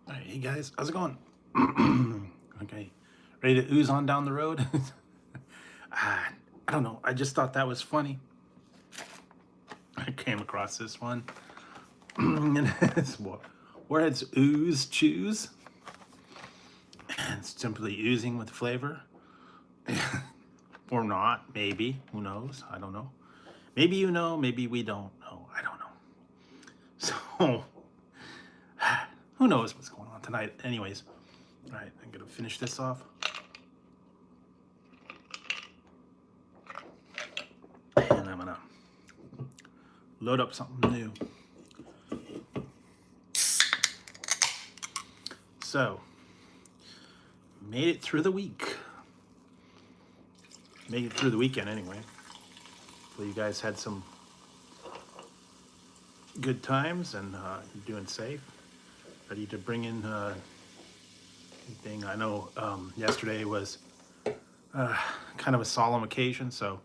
All right, hey guys, how's it going? Okay, ready to ooze on down the road? I don't know. I just thought that was funny. I came across this one, and it's where it's ooze choose, and it's simply oozing with flavor, or not. Maybe, who knows? I don't know. Maybe you know. Maybe we don't know. I don't know. So, who knows what's going on tonight? Anyways, all right, I'm gonna finish this off. And I'm gonna load up something new. So, made it through the week. Made it through the weekend anyway. Hopefully you guys had some good times and you're doing safe. Ready to bring in anything. I know yesterday was kind of a solemn occasion, so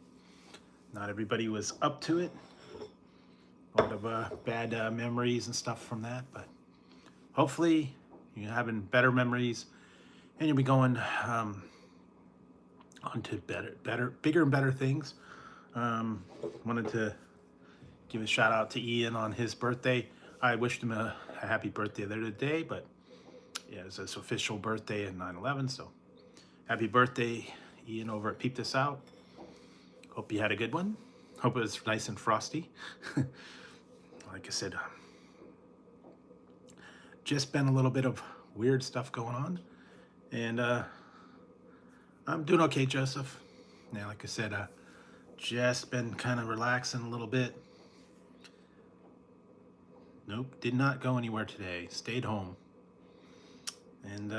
not everybody was up to it. A lot of bad memories and stuff from that, but hopefully you're having better memories and you'll be going on to bigger and better things. Wanted to give a shout out to Ian on his birthday. I wished him a happy birthday the other day, but yeah, it's his official birthday at 9/11, so happy birthday, Ian, over at Peep This Out. Hope you had a good one. Hope it was nice and frosty. Like I said, just been a little bit of weird stuff going on, and I'm doing okay, Joseph. Now, like I said, just been kind of relaxing a little bit. Nope, did not go anywhere today. Stayed home, and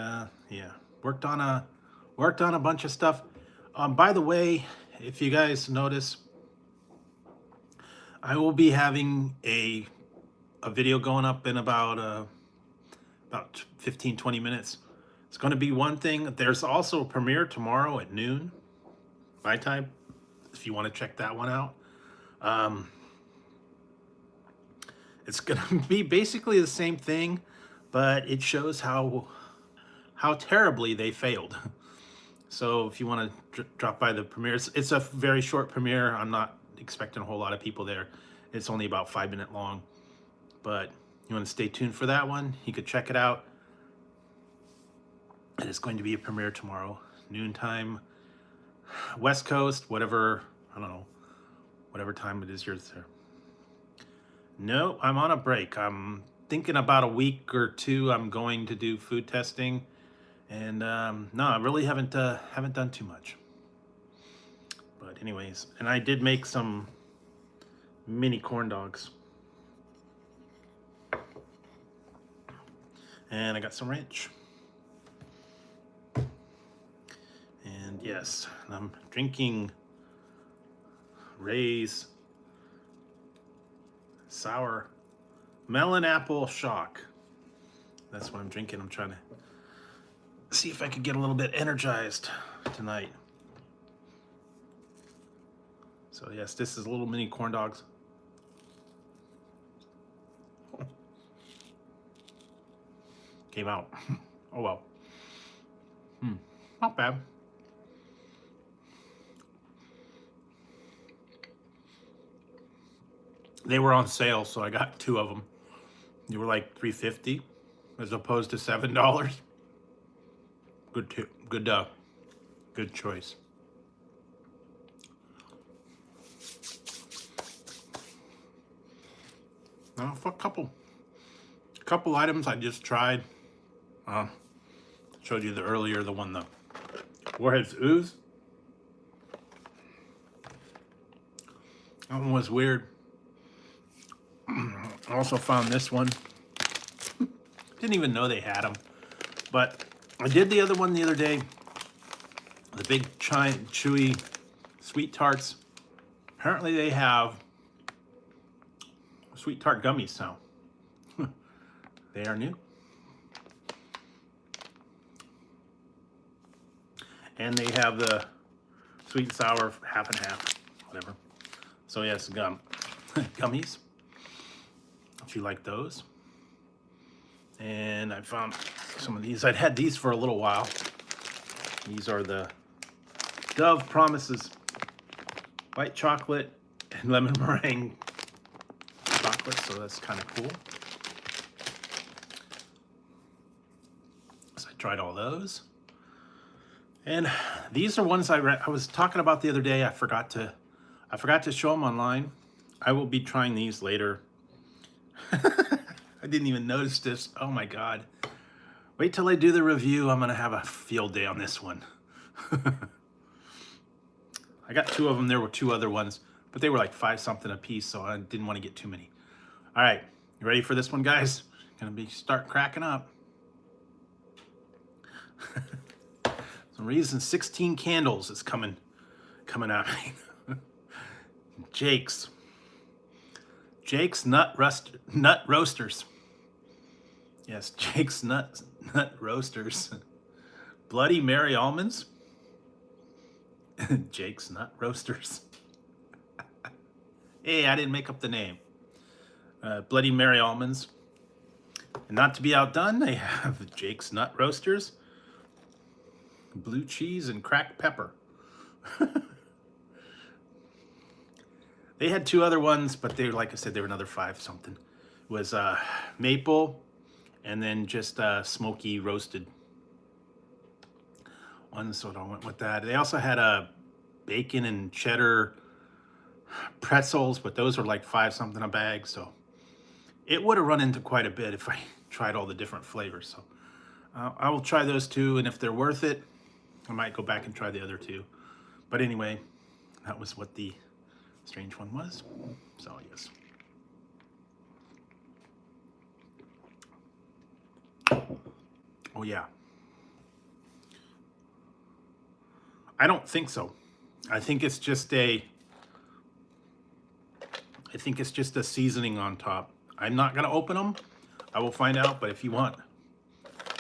yeah, worked on a bunch of stuff. By the way, if you guys notice, I will be having a video going up in about 15-20 minutes. It's going to be one thing. There's also a premiere tomorrow at noon, my time, if you want to check that one out. It's going to be basically the same thing, but it shows how terribly they failed. So if you want to drop by the premiere, it's a very short premiere. I'm not expecting a whole lot of people there. It's only about 5 minutes long, but you want to stay tuned for that one. You could check it out. And it's going to be a premiere tomorrow, noontime, West Coast, whatever, I don't know, whatever time it is yours there. No, I'm on a break. I'm thinking about a week or two I'm going to do food testing. And no, I really haven't done too much. But anyways, and I did make some mini corn dogs. And I got some ranch. And yes, I'm drinking Ray's sour melon apple shock. That's what I'm drinking. I'm trying to see if I could get a little bit energized tonight. So yes, this is little mini corn dogs. Came out. Oh well. Not bad. They were on sale, so I got 2 of them. They were like $3.50 as opposed to $7. Good choice. Now for a couple items I just tried. Showed you the one, the Warhead's Ooze. That one was weird. I also found this one. Didn't even know they had them, but I did the other one the other day. The big giant chewy sweet tarts. Apparently they have sweet tart gummies now. They are new. And they have the sweet and sour half and half, whatever. So yes, gummies. If you like those. And I found some of these. I'd had these for a little while. These are the Dove Promises white chocolate and lemon meringue chocolate, so that's kind of cool. So I tried all those. And these are ones I was talking about the other day. I forgot to show them online. I will be trying these later. I didn't even notice this. Oh my God. Wait till I do the review. I'm gonna have a field day on this one. I got 2 of them. There were 2 other ones, but they were like 5 something a piece, so I didn't want to get too many. All right, you ready for this one, guys? Gonna start cracking up. Some reason 16 candles is coming out. Jake's Nut Roasters. Yes, Jake's Nut Roasters. Bloody Mary Almonds. Jake's Nut Roasters. Hey, I didn't make up the name. Bloody Mary Almonds. And not to be outdone, they have Jake's Nut Roasters, blue cheese, and cracked pepper. They had 2 other ones, but they were, like I said, they were another 5 something. It was maple, and then just smoky roasted ones, so I went with that. They also had bacon and cheddar pretzels, but those were like 5 something a bag, so it would have run into quite a bit if I tried all the different flavors. So I will try those 2, and if they're worth it, I might go back and try the other 2. But anyway, that was what the strange one was. So yes. Oh yeah. I don't think so. I think it's just a seasoning on top. I'm not gonna open them. I will find out, but if you want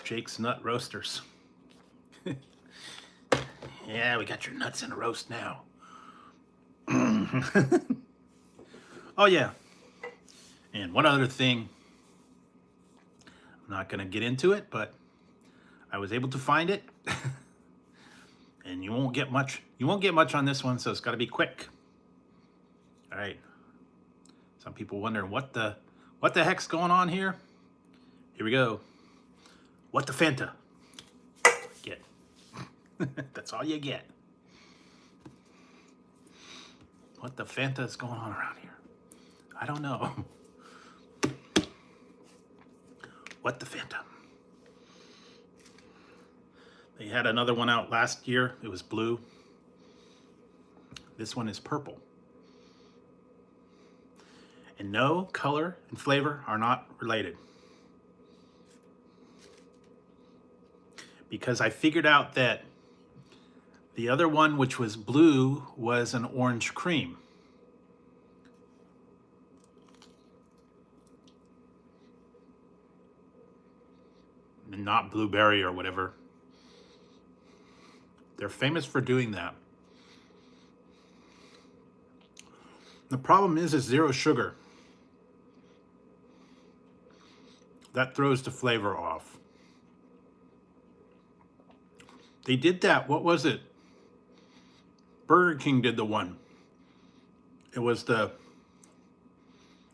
Jake's Nut Roasters. Yeah, we got your nuts in a roast now. Oh yeah. And one other thing, I'm not gonna get into it, but I was able to find it. And you won't get much on this one, so it's gotta be quick. All right. Some people wondering what the heck's going on here? Here we go. What the Fanta? Get. That's all you get. What the Fanta is going on around here? I don't know. What the Fanta? They had another one out last year. It was blue. This one is purple. And no, color and flavor are not related. Because I figured out that the other one, which was blue, was an orange cream. And not blueberry or whatever. They're famous for doing that. The problem is it's 0 sugar. That throws the flavor off. They did that. What was it? Burger King did the one. It was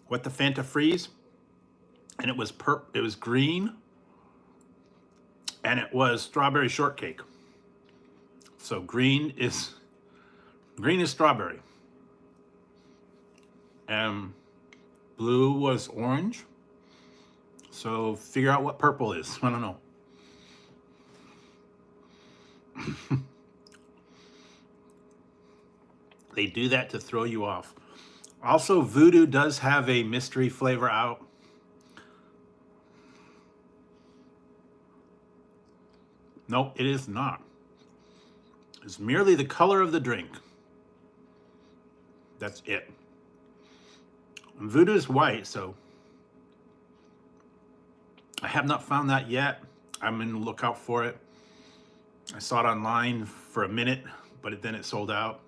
what the Fanta Freeze, and it was green, and it was strawberry shortcake. So green is strawberry, and blue was orange. So figure out what purple is. I don't know. They do that to throw you off. Also, Voodoo does have a mystery flavor out. Nope, it is not. It's merely the color of the drink. That's it. And Voodoo is white, so I have not found that yet. I'm in the lookout for it. I saw it online for a minute, but then it sold out.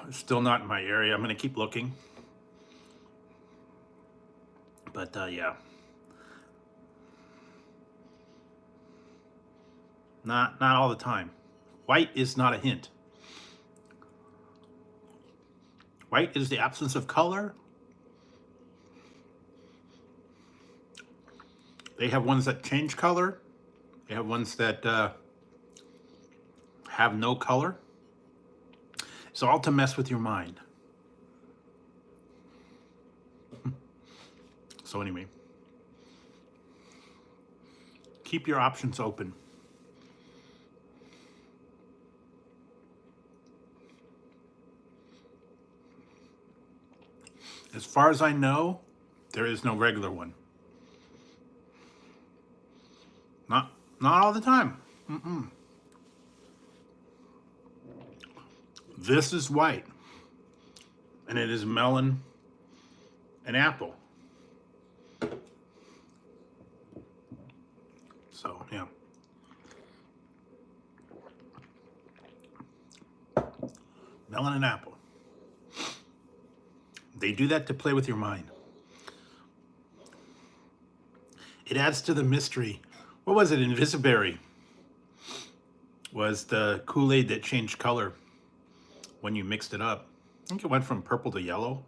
It's still not in my area. I'm going to keep looking. But yeah. Not all the time. White is not a hint. White is the absence of color. They have ones that change color. They have ones that have no color. It's all to mess with your mind. So anyway, keep your options open. As far as I know, there is no regular one. Not all the time. This is white, and it is melon and apple. So yeah, melon and apple. They do that to play with your mind. It adds to the mystery. What was it? Invisiberry was the Kool-Aid that changed color when you mixed it up. I think it went from purple to yellow.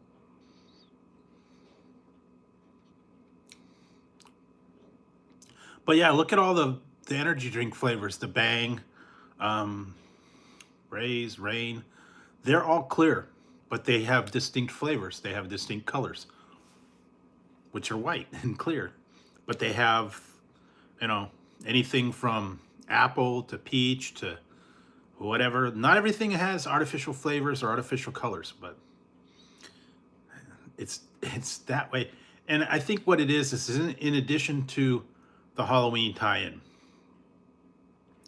But yeah, look at all the energy drink flavors. The Bang, Raise, Rain. They're all clear, but they have distinct flavors. They have distinct colors, which are white and clear. But they have, you know, anything from apple to peach to whatever. Not everything has artificial flavors or artificial colors, but it's that way. And I think what it is in addition to the Halloween tie-in,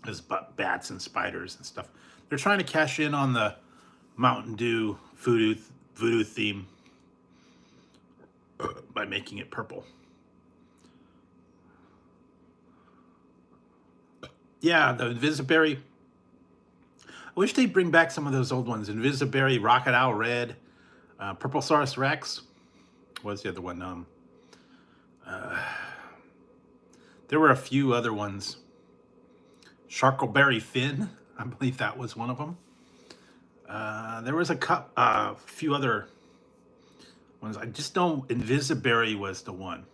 is bats and spiders and stuff. They're trying to cash in on the Mountain Dew voodoo theme by making it purple. Yeah, the Invisiberry. I wish they'd bring back some of those old ones. Invisiberry, Rocket Owl Red, Purple Saurus Rex. What's the other one? There were a few other ones. Sharkleberry Finn, I believe that was one of them. There was a few other ones. I just know Invisiberry was the one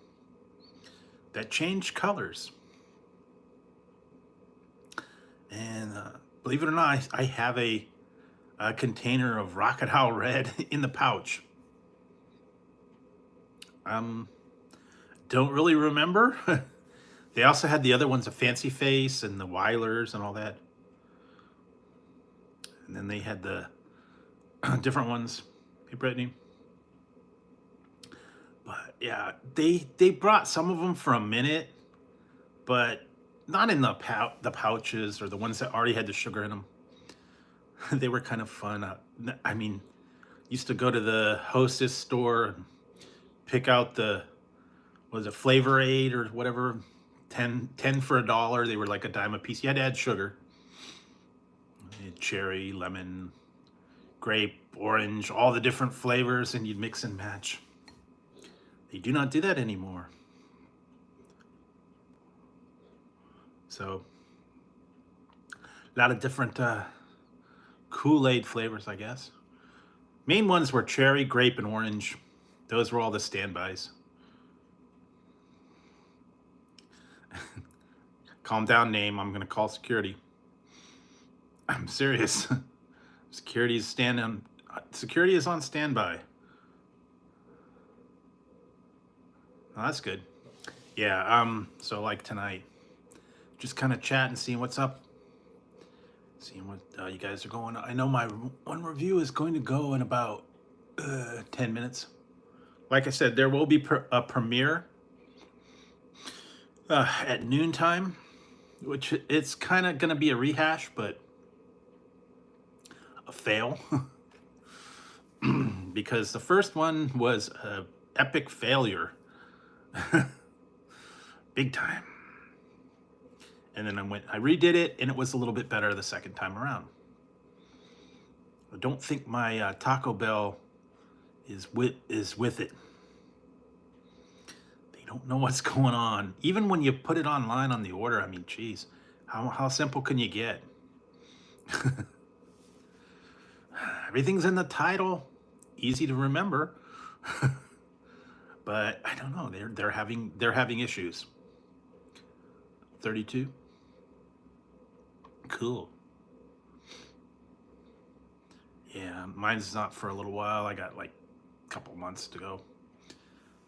that changed colors. And believe it or not, I have a container of Rocket Owl Red in the pouch. Don't really remember. They also had the other ones, a Fancy Face and the Weilers and all that. And then they had the different ones. Hey, Brittany. But yeah, they brought some of them for a minute, but not in the pouches or the ones that already had the sugar in them. They were kind of fun. I mean, used to go to the Hostess store and pick out Flavor Aid or whatever, 10 for $1. They were like a dime a piece. You had to add sugar. Cherry, lemon, grape, orange, all the different flavors, and you'd mix and match. They do not do that anymore. So, a lot of different Kool-Aid flavors, I guess. Main ones were cherry, grape, and orange. Those were all the standbys. Calm down, name. I'm going to call security. I'm serious. Security is on standby. Oh, that's good. Yeah, so like tonight, just kind of chatting, seeing what's up, seeing what you guys are going on. I know my one review is going to go in about 10 minutes. Like I said, there will be a premiere at noontime, which it's kind of going to be a rehash, but a fail. Because the first one was an epic failure. Big time. And then I redid it, and it was a little bit better the second time around. I don't think my Taco Bell is with it. They don't know what's going on. Even when you put it online on the order, I mean, geez, How simple can you get? Everything's in the title, easy to remember. But I don't know. They're having issues. 32. Cool. Yeah, mine's not for a little while. I got like a couple months to go.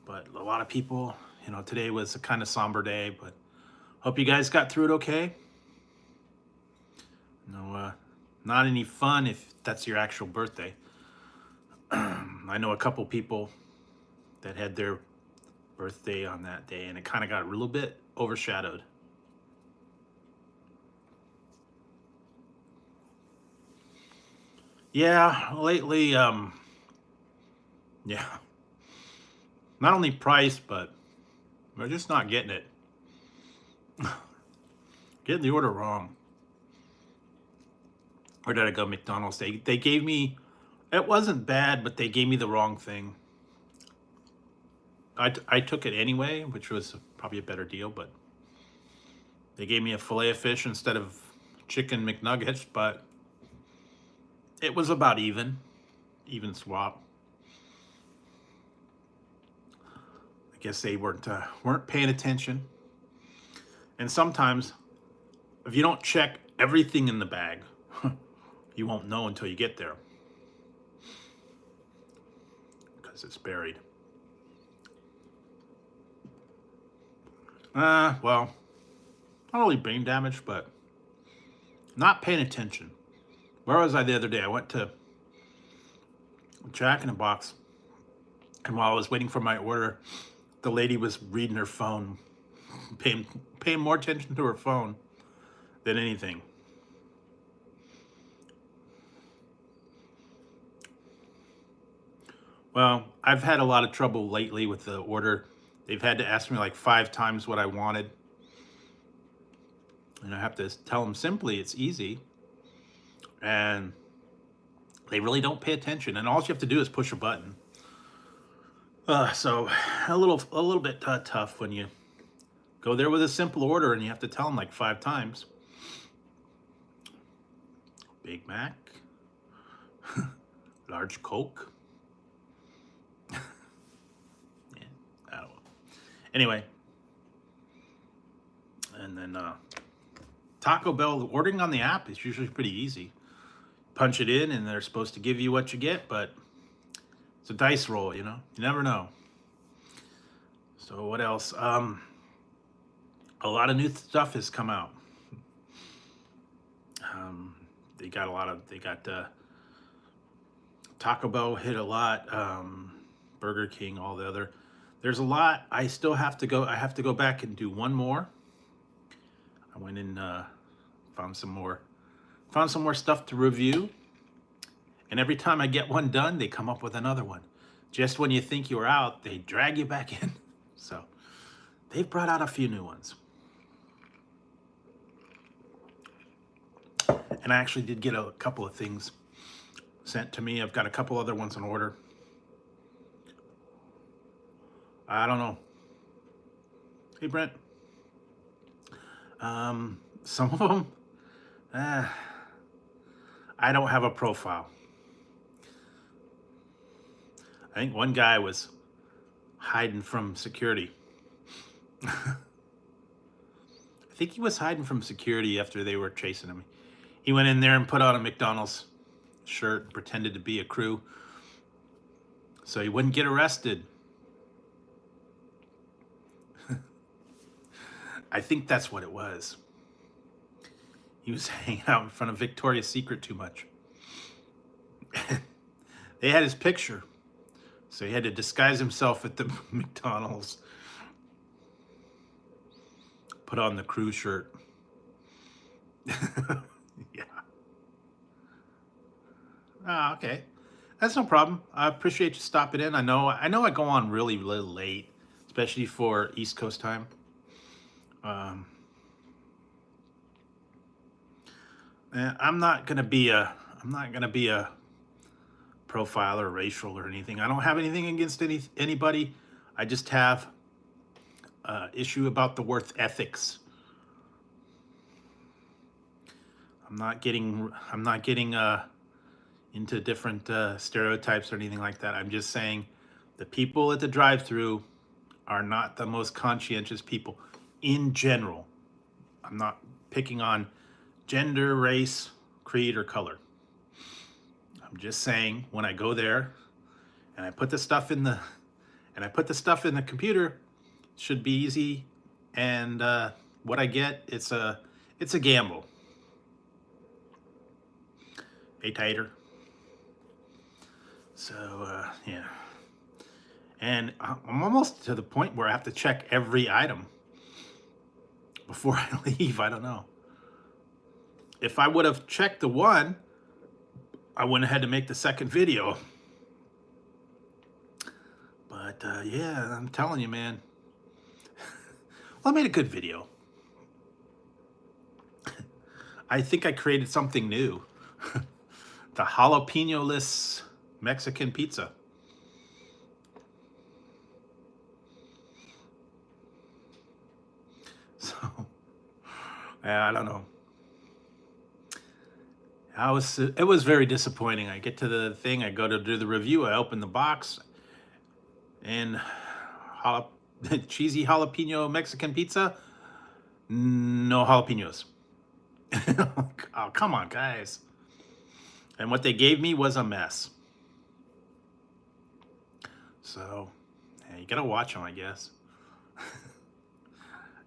But a lot of people, today was a kind of somber day, but hope you guys got through it okay. No, not any fun if that's your actual birthday. I know a couple people that had their birthday on that day, and it kind of got a little bit overshadowed. Yeah, lately, yeah, not only price, but we're just not getting it. Getting the order wrong. Or did I go McDonald's? They gave me, it wasn't bad, but they gave me the wrong thing. I took it anyway, which was probably a better deal, but they gave me a fillet of fish instead of chicken McNuggets, but it was about even swap. I guess they weren't paying attention. And sometimes, if you don't check everything in the bag, you won't know until you get there because it's buried. Well, not really brain damage, but not paying attention. Where was I the other day? I went to Jack in the Box, and while I was waiting for my order, the lady was reading her phone, paying more attention to her phone than anything. Well, I've had a lot of trouble lately with the order. They've had to ask me like 5 times what I wanted. And I have to tell them simply, it's easy. And they really don't pay attention. And all you have to do is push a button. So a little bit tough when you go there with a simple order and you have to tell them like 5 times. Big Mac, large Coke. Yeah, I don't know. Anyway, and then Taco Bell, ordering on the app is usually pretty easy. Punch it in and they're supposed to give you what you get, but it's a dice roll, you never know. So what else? A lot of new stuff has come out. They got Taco Bell hit a lot, Burger King, all the other. There's a lot. I have to go back and do one more. I went and found some more stuff to review. And every time I get one done, they come up with another one. Just when you think you're out, they drag you back in. So they've brought out a few new ones. And I actually did get a couple of things sent to me. I've got a couple other ones in order. I don't know. Hey, Brent. Some of them, I don't have a profile. I think one guy was hiding from security. I think he was hiding from security after they were chasing him. He went in there and put on a McDonald's shirt, pretended to be a crew, so he wouldn't get arrested. I think that's what it was. He was hanging out in front of Victoria's Secret too much. They had his picture, so he had to disguise himself at the McDonald's. Put on the crew shirt. Yeah. Ah, okay. That's no problem. I appreciate you stopping in. I know I go on really late, especially for East Coast time. I'm not gonna be a profiler, racial, or anything. I don't have anything against anybody. I just have issue about the worth ethics. I'm not getting into different stereotypes or anything like that. I'm just saying the people at the drive-through are not the most conscientious people in general. I'm not picking on gender, race, creed, or color. I'm just saying when I go there and I put the stuff in the computer, it should be easy, and what I get, it's a gamble. Hey, Tater. So yeah, and I'm almost to the point where I have to check every item before I leave. I don't know. If I would have checked the one, I wouldn't have had to make the second video. But yeah, I'm telling you, man. Well, I made a good video. I think I created something new. The jalapeno-less Mexican pizza. So, I don't know. It was very disappointing. I get to the thing, I go to do the review, I open the box, and cheesy jalapeno Mexican pizza, no jalapenos. Oh, come on, guys. And what they gave me was a mess. So, yeah, you gotta watch them, I guess.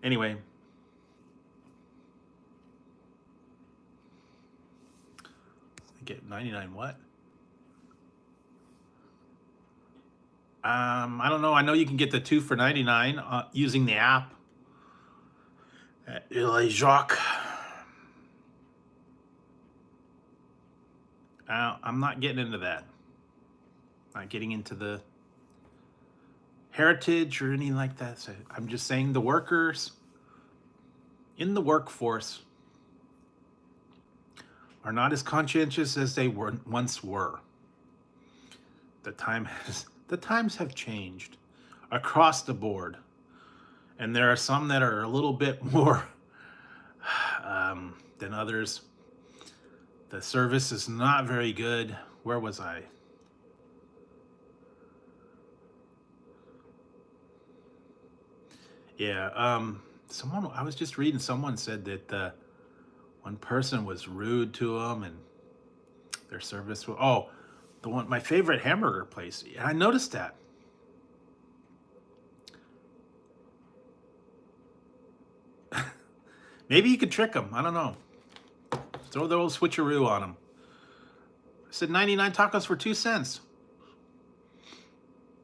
Anyway. I get 99 what? I don't know. I know you can get the 2 for 99 using the app. Jacques. I'm not getting into that. Not getting into the heritage or anything like that. So I'm just saying the workers in the workforce are not as conscientious as they once were. The times have changed across the board, and there are some that are a little bit more than others. The service is not very good. Where was I? Yeah, I was just reading, someone said that one person was rude to them and their service was, my favorite hamburger place. I noticed that. Maybe you could trick them. I don't know. Throw the old switcheroo on them. I said 99 tacos for 2 cents.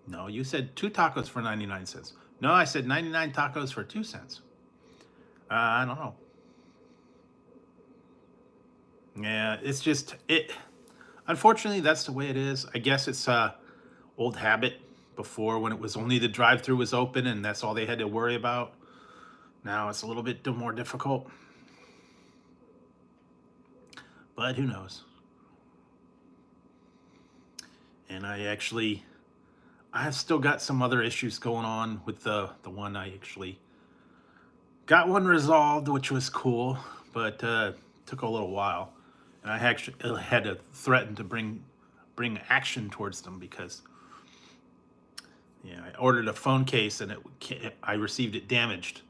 No, you said 2 tacos for 99 cents. No, I said 99 tacos for 2 cents. I don't know. Yeah, it's just it. Unfortunately, that's the way it is. I guess it's old habit. Before, when it was only the drive-through was open and that's all they had to worry about. Now it's a little bit more difficult. But who knows? And I've still got some other issues going on with the one. I actually got one resolved, which was cool, but took a little while. And I actually had to threaten to bring action towards them because I ordered a phone case and I received it damaged.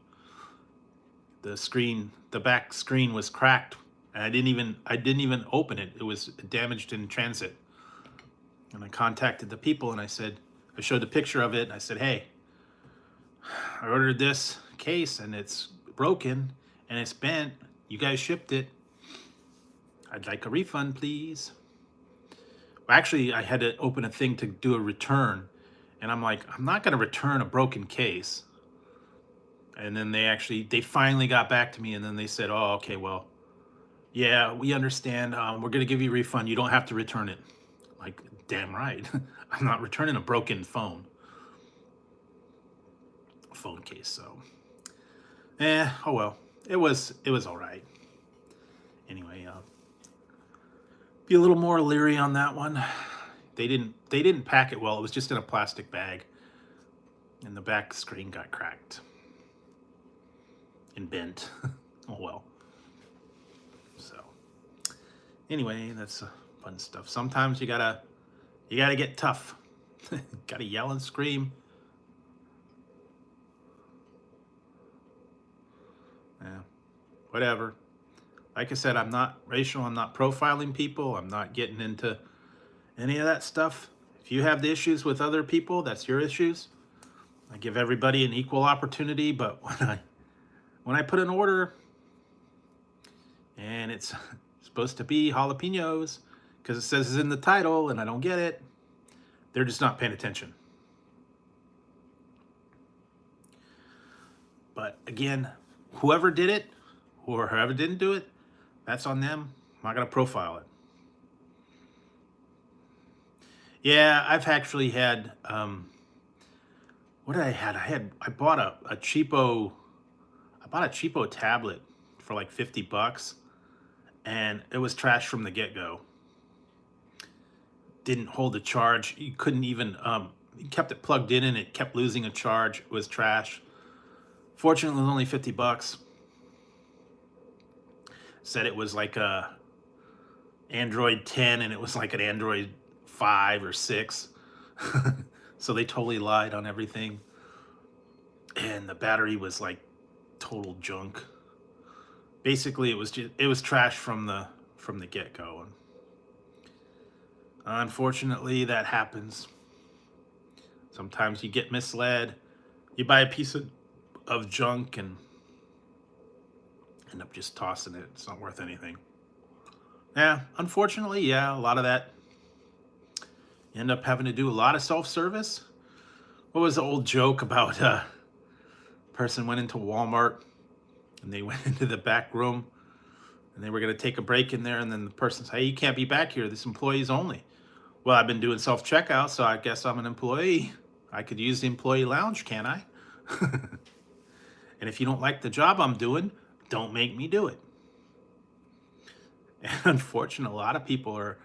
The back screen was cracked, and I didn't even open it. It was damaged in transit. And I contacted the people and I showed the picture of it and I said, hey, I ordered this case and it's broken and it's bent. You guys shipped it. I'd like a refund, please. Well, actually, I had to open a thing to do a return. And I'm like, I'm not going to return a broken case. And then they finally got back to me, and then they said, oh, okay, well, yeah, we understand. We're going to give you a refund. You don't have to return it. Like, damn right. I'm not returning a broken phone case. So, oh well. It was all right. Anyway, be a little more leery on that one. They didn't pack it well. It was just in a plastic bag, and the back screen got cracked and bent. Oh well. So, Anyway, that's fun stuff. Sometimes you gotta get tough. Gotta yell and scream. Yeah, whatever. Like I said, I'm not racial. I'm not profiling people. I'm not getting into any of that stuff. If you have the issues with other people, that's your issues. I give everybody an equal opportunity, but when I put an order and it's supposed to be jalapenos because it says it's in the title and I don't get it, they're just not paying attention. But again, whoever did it or whoever didn't do it, that's on them. I'm not going to profile it. Yeah, I've actually had, what did I had? I bought a cheapo tablet for like $50, and it was trash from the get-go. Didn't hold a charge. You couldn't even, you kept it plugged in and it kept losing a charge. It was trash. Fortunately, it was only $50. Said it was like a Android 10 and it was like an Android 5 or 6. So they totally lied on everything. And the battery was like total junk. Basically, it was trash from the get-go. Unfortunately, that happens. Sometimes you get misled. You buy a piece of junk and end up just tossing it. It's not worth anything. Yeah, unfortunately, yeah, a lot of that. You end up having to do a lot of self-service. What was the old joke about a person went into Walmart and they went into the back room and they were going to take a break in there, and then the person said, "Hey, you can't be back here. This employee's only." "Well, I've been doing self-checkout, so I guess I'm an employee. I could use the employee lounge, can't I?" And if you don't like the job I'm doing, don't make me do it. And unfortunately, a lot of people are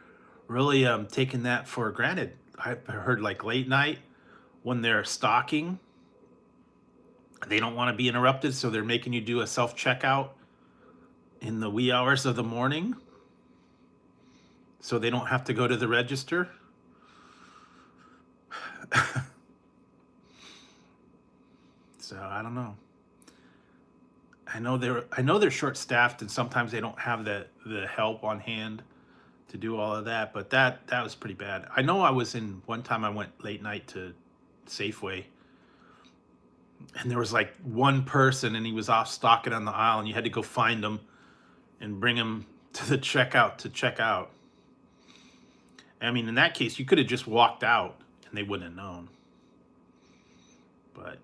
really taking that for granted. I've heard like late night when they're stocking, they don't want to be interrupted, so they're making you do a self-checkout in the wee hours of the morning so they don't have to go to the register. So I don't know. I know they're short-staffed and sometimes they don't have the help on hand to do all of that, but that was pretty bad. I know one time I went late night to Safeway, and there was like one person and he was off stocking on the aisle and you had to go find him and bring him to the checkout to check out. I mean, in that case, you could have just walked out and they wouldn't have known. But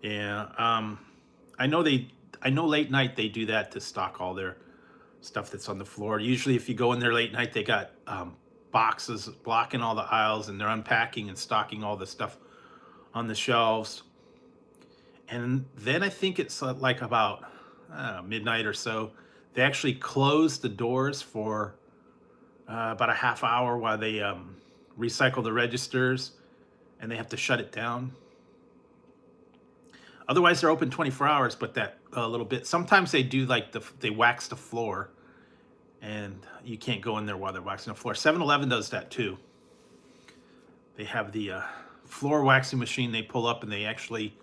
yeah, I know late night they do that to stock all their stuff that's on the floor. Usually if you go in there late night, they got boxes blocking all the aisles and they're unpacking and stocking all the stuff on the shelves. And then I think it's like about midnight or so, they actually close the doors for about a half hour while they recycle the registers, and they have to shut it down. Otherwise, they're open 24 hours, but that little bit. Sometimes they do like they wax the floor, and you can't go in there while they're waxing the floor. 7-Eleven does that too. They have the floor waxing machine they pull up, and they actually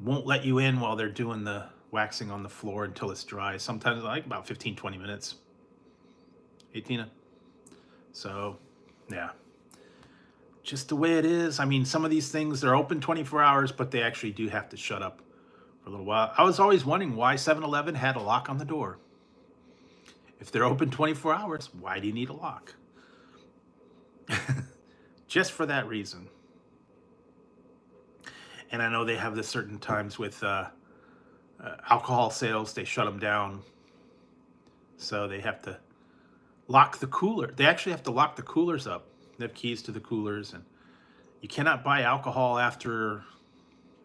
won't let you in while they're doing the waxing on the floor until it's dry. Sometimes like about 15-20 minutes. 18. So, yeah. Just the way it is. I mean, some of these things, they're open 24 hours, but they actually do have to shut up for a little while. I was always wondering why 7-Eleven had a lock on the door. If they're open 24 hours, why do you need a lock? Just for that reason. And I know they have this certain times with alcohol sales, they shut them down. So they have to lock the cooler. They actually have to lock the coolers up. They have keys to the coolers, and you cannot buy alcohol after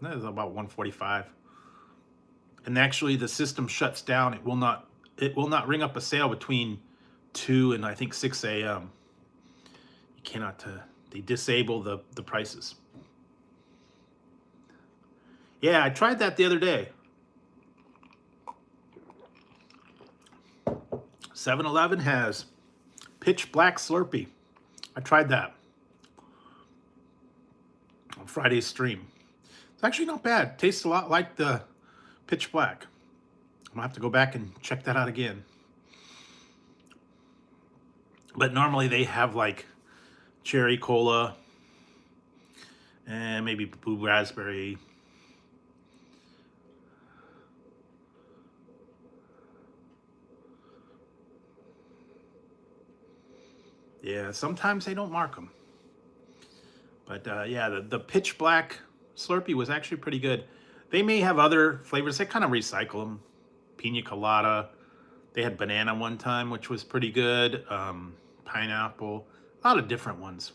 about 1:45. And actually, the system shuts down. It will not ring up a sale between 2 and I think 6 a.m. You cannot. They disable the prices. Yeah, I tried that the other day. 7-Eleven has Pitch Black Slurpee. I tried that on Friday's stream. It's actually not bad. Tastes a lot like the Pitch Black. I'm gonna have to go back and check that out again. But normally they have like cherry cola and maybe blue raspberry. Yeah, sometimes they don't mark them. But yeah, the Pitch Black Slurpee was actually pretty good. They may have other flavors. They kind of recycle them. Pina colada. They had banana one time, which was pretty good. Pineapple. A lot of different ones.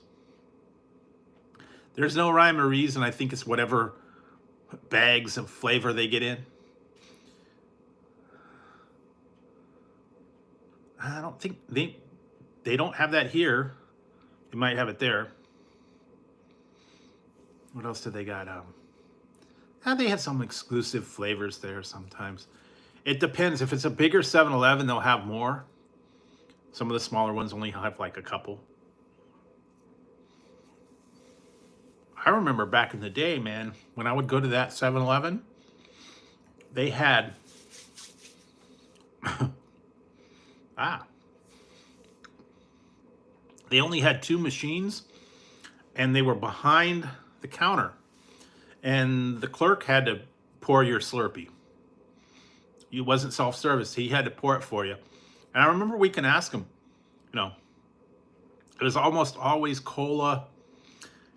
There's no rhyme or reason. I think it's whatever bags of flavor they get in. I don't think they don't have that here. They might have it there. What else did they got? They had some exclusive flavors there sometimes. It depends. If it's a bigger 7-Eleven, they'll have more. Some of the smaller ones only have like a couple. I remember back in the day, man, when I would go to that 7-Eleven, they had they only had 2 machines, and they were behind the counter, and the clerk had to pour your Slurpee. It wasn't self-service. He had to pour it for you. And I remember we can ask him, it was almost always cola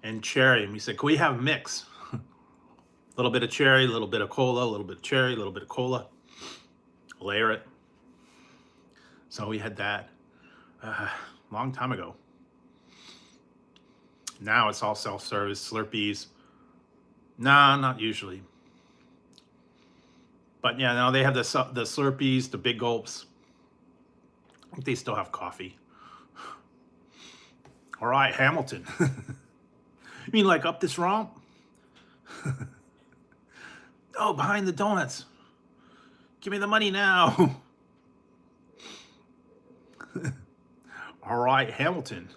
and cherry. And we said, can we have a mix? A little bit of cherry, a little bit of cola, a little bit of cherry, a little bit of cola. Layer it. So we had that long time ago. Now it's all self-service, Slurpees. Nah, not usually. But yeah, now they have the Slurpees, the big gulps. I think they still have coffee. All right, Hamilton. You mean like up this romp? Oh, behind the donuts. Give me the money now. All right, Hamilton.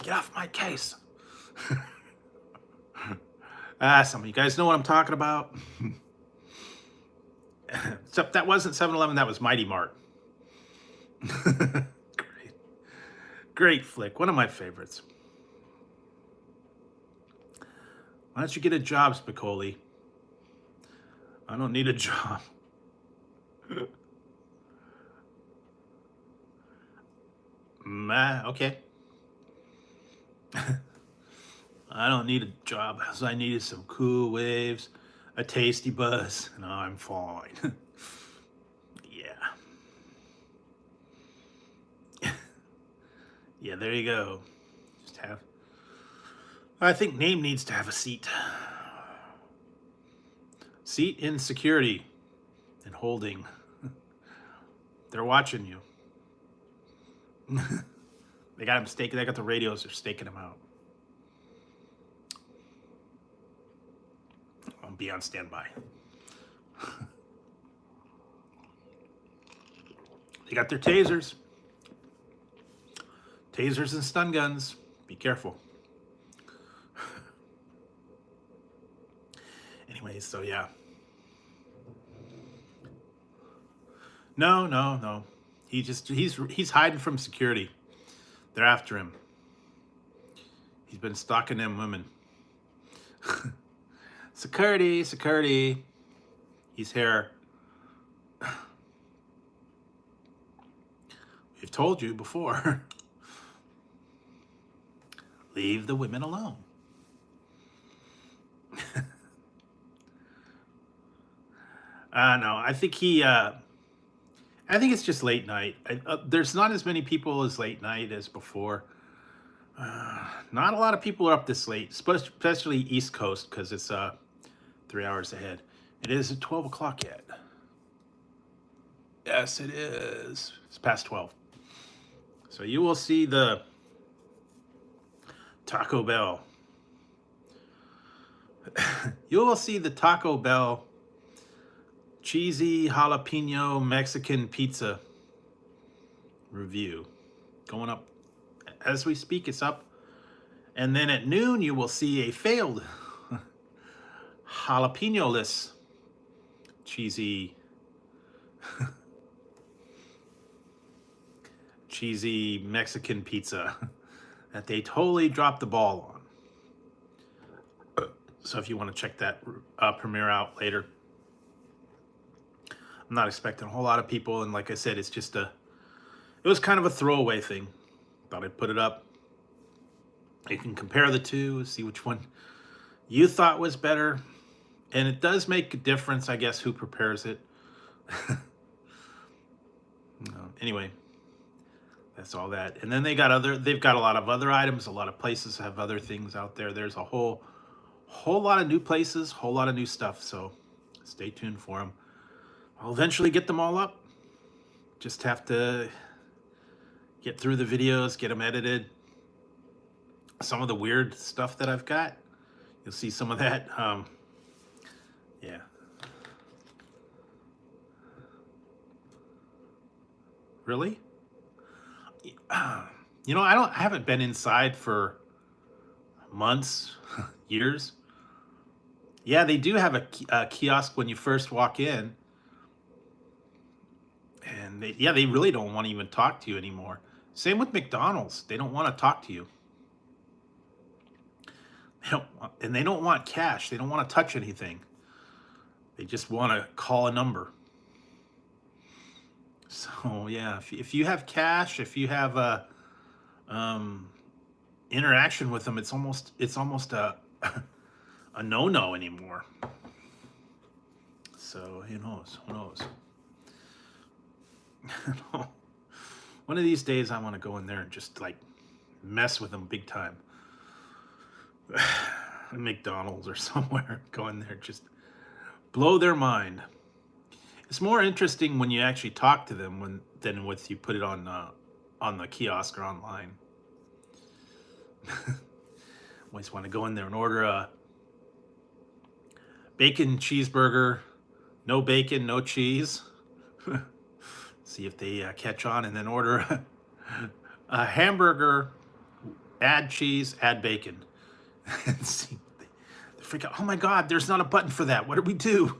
Get off my case. Some of you guys know what I'm talking about. Except that wasn't 7-Eleven, that was Mighty Mart. Great flick, one of my favorites. Why don't you get a job, Spicoli? I don't need a job. Okay. I don't need a job. All I need is some cool waves, a tasty buzz, and I'm fine. Yeah. Yeah, there you go. Just have. I think Name needs to have a seat. Seat in security and holding. They're watching you. They got him staking. They got the radios. They're staking him out. I'll be on standby. They got their tasers. Tasers and stun guns. Be careful. Anyways, so yeah. No. He's hiding from security. They're after him. He's been stalking them women. Security. He's here. We've told you before. Leave the women alone. No, I think I think it's just late night. There's not as many people as late night as before. Not a lot of people are up this late, especially East Coast, because it's 3 hours ahead. It is 12 o'clock yet. Yes, it is. It's past 12. So you will see the Taco Bell. You will see the Taco Bell cheesy jalapeno Mexican pizza review. Going up as we speak, it's up. And then at noon, you will see a failed jalapeno-less cheesy Mexican pizza that they totally dropped the ball on. So if you want to check that premiere out later, I'm not expecting a whole lot of people. And like I said, it's just it was kind of a throwaway thing. Thought I'd put it up. You can compare the two, see which one you thought was better. And it does make a difference, I guess, who prepares it. Anyway, that's all that. And then they've got a lot of other items. A lot of places have other things out there. There's a whole lot of new places, whole lot of new stuff. So stay tuned for them. I'll eventually get them all up. Just have to get through the videos, get them edited. Some of the weird stuff that I've got, you'll see some of that. Yeah. Really? You know, I haven't been inside for months, years. Yeah, they do have a kiosk when you first walk in. And they really don't want to even talk to you anymore. Same with McDonald's. They don't want to talk to you. They don't want cash. They don't want to touch anything. They just want to call a number. So yeah, if you have cash, if you have a interaction with them, it's almost a a no-no anymore. So who knows? One of these days, I want to go in there and just like mess with them big time. McDonald's or somewhere, go in there, just blow their mind. It's more interesting when you actually talk to them than with you put it on the kiosk or online. Always want to go in there and order a bacon cheeseburger, no bacon, no cheese. See if they catch on, and then order a hamburger, add cheese, add bacon. And see, they freak out. Oh my God, there's not a button for that. What do we do?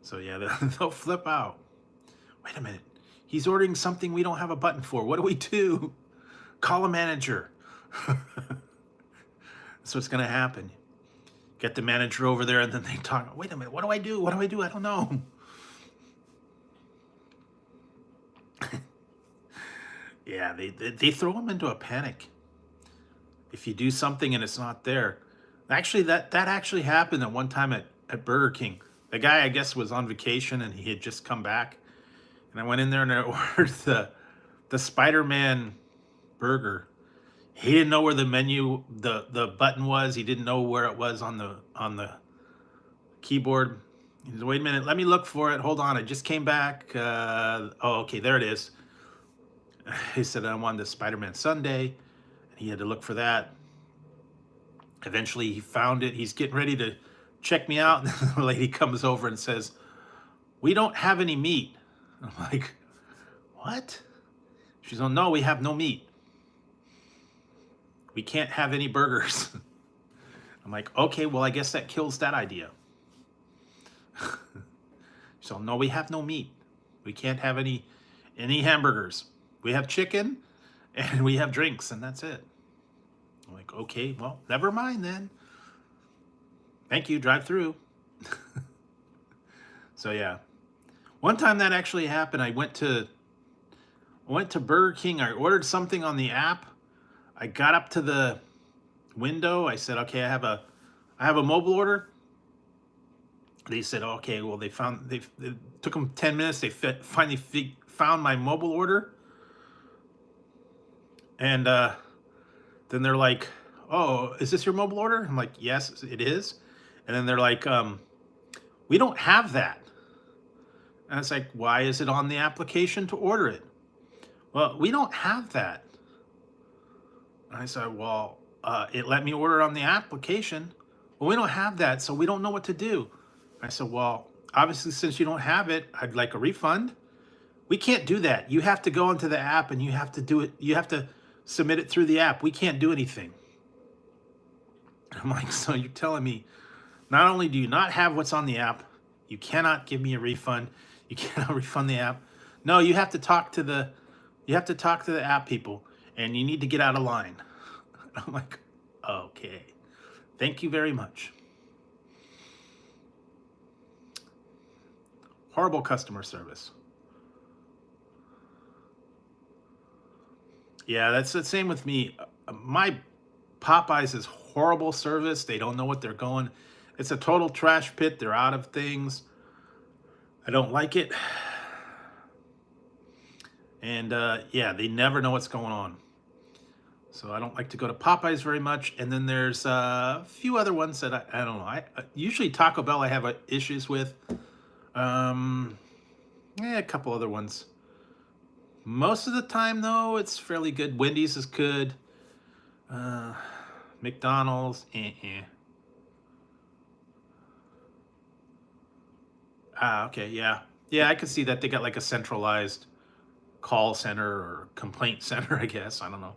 So yeah, they'll flip out. Wait a minute. He's ordering something we don't have a button for. What do we do? Call a manager. That's what's going to happen. Get the manager over there, and then they talk. Wait a minute. What do I do? What do I do? I don't know. Yeah, they throw them into a panic. If you do something and it's not there. Actually, that actually happened at one time at Burger King. The guy, I guess, was on vacation and he had just come back. And I went in there and I ordered the Spider-Man burger. He didn't know where the menu, the button was. He didn't know where it was on the keyboard. He said, wait a minute, let me look for it. Hold on, I just came back. Oh, okay, there it is. He said, I wanted the Spider-Man sundae. And he had to look for that. Eventually, he found it. He's getting ready to check me out. And the lady comes over and says, we don't have any meat. I'm like, what? She's like, no, we have no meat. We can't have any burgers. I'm like, okay, well, I guess that kills that idea. So, no, we have no meat. We can't have any hamburgers. We have chicken and we have drinks, and that's it. I'm like, okay, well, never mind then. Thank you, drive through. So yeah. One time that actually happened, I went to Burger King. I ordered something on the app. I got up to the window. I said, okay, I have a mobile order. They said, okay, well, they took them 10 minutes. They finally found my mobile order. And then they're like, oh, is this your mobile order? I'm like, yes, it is. And then they're like, we don't have that. And it's like, why is it on the application to order it? Well, we don't have that. And I said, well, it let me order on the application. Well, we don't have that, so we don't know what to do. I said, well, obviously, since you don't have it, I'd like a refund. We can't do that. You have to go into the app and you have to do it. You have to submit it through the app. We can't do anything. I'm like, so you're telling me not only do you not have what's on the app, you cannot give me a refund. You cannot refund the app. No, you have to talk to the app people, and you need to get out of line. I'm like, okay, thank you very much. Horrible customer service. Yeah, that's the same with me. My Popeyes is horrible service. They don't know what they're going. It's a total trash pit. They're out of things. I don't like it. And yeah, they never know what's going on. So I don't like to go to Popeyes very much. And then there's a few other ones that I don't know. Usually Taco Bell I have issues with. Yeah, a couple other ones. Most of the time, though, it's fairly good. Wendy's is good. McDonald's, Ah, okay, yeah. Yeah, I can see that they got like a centralized call center or complaint center, I guess. I don't know.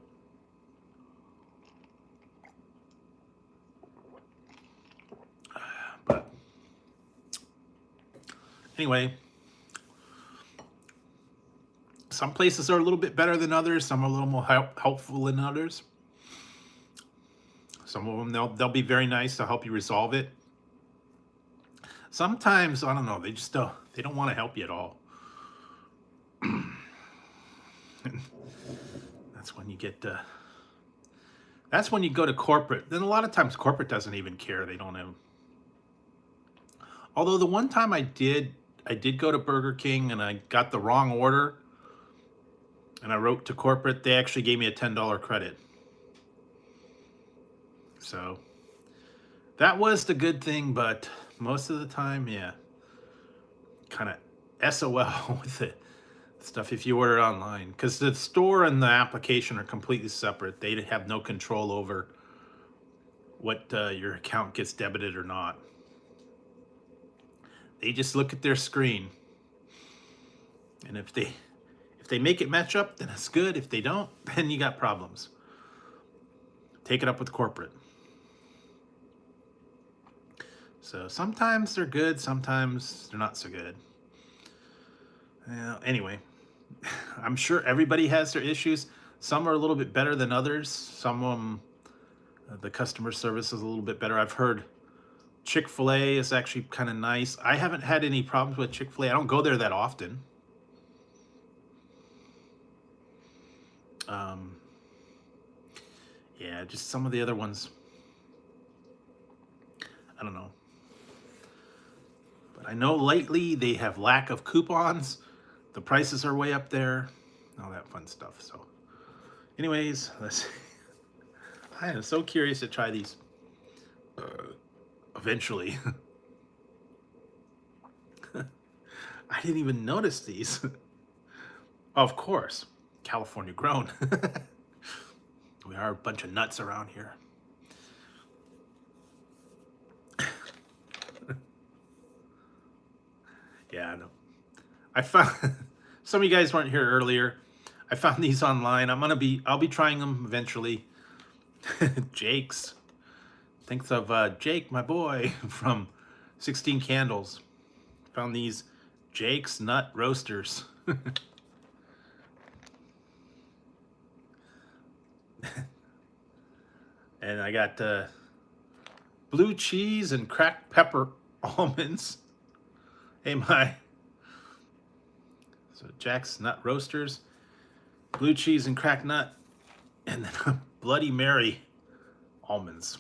But anyway, some places are a little bit better than others. Some are a little more helpful than others. Some of them, they'll be very nice to help you resolve it. Sometimes, I don't know, they just they don't want to help you at all. That's when you get that's when you go to corporate. Then a lot of times corporate doesn't even care. They don't have. Although the one time I did go to Burger King and I got the wrong order and I wrote to corporate, they actually gave me a $10 credit. So that was the good thing, but most of the time, yeah, kind of SOL with it stuff if you order it online, because the store and the application are completely separate. They have no control over what your account gets debited or not. They just look at their screen, and if they make it match up, then it's good. If they don't, then you got problems. Take it up with corporate. So sometimes they're good, sometimes they're not so good. Anyway, I'm sure everybody has their issues. Some are a little bit better than others. Some of them, the customer service is a little bit better. I've heard Chick-fil-A is actually kind of nice. I haven't had any problems with Chick-fil-A. I don't go there that often. Yeah, just some of the other ones, I don't know. But I know lately they have lack of coupons. The prices are way up there. All that fun stuff. So anyways, I am so curious to try these eventually. I didn't even notice these. Of course, California grown. We are a bunch of nuts around here. Yeah, I know. I found some of you guys weren't here earlier. I found these online. I'll be trying them eventually. Jake's. Thinks of Jake, my boy, from 16 Candles. Found these Jake's Nut Roasters. And I got blue cheese and cracked pepper almonds. Hey, so Jack's Nut Roasters, blue cheese and cracked nut, and then Bloody Mary almonds.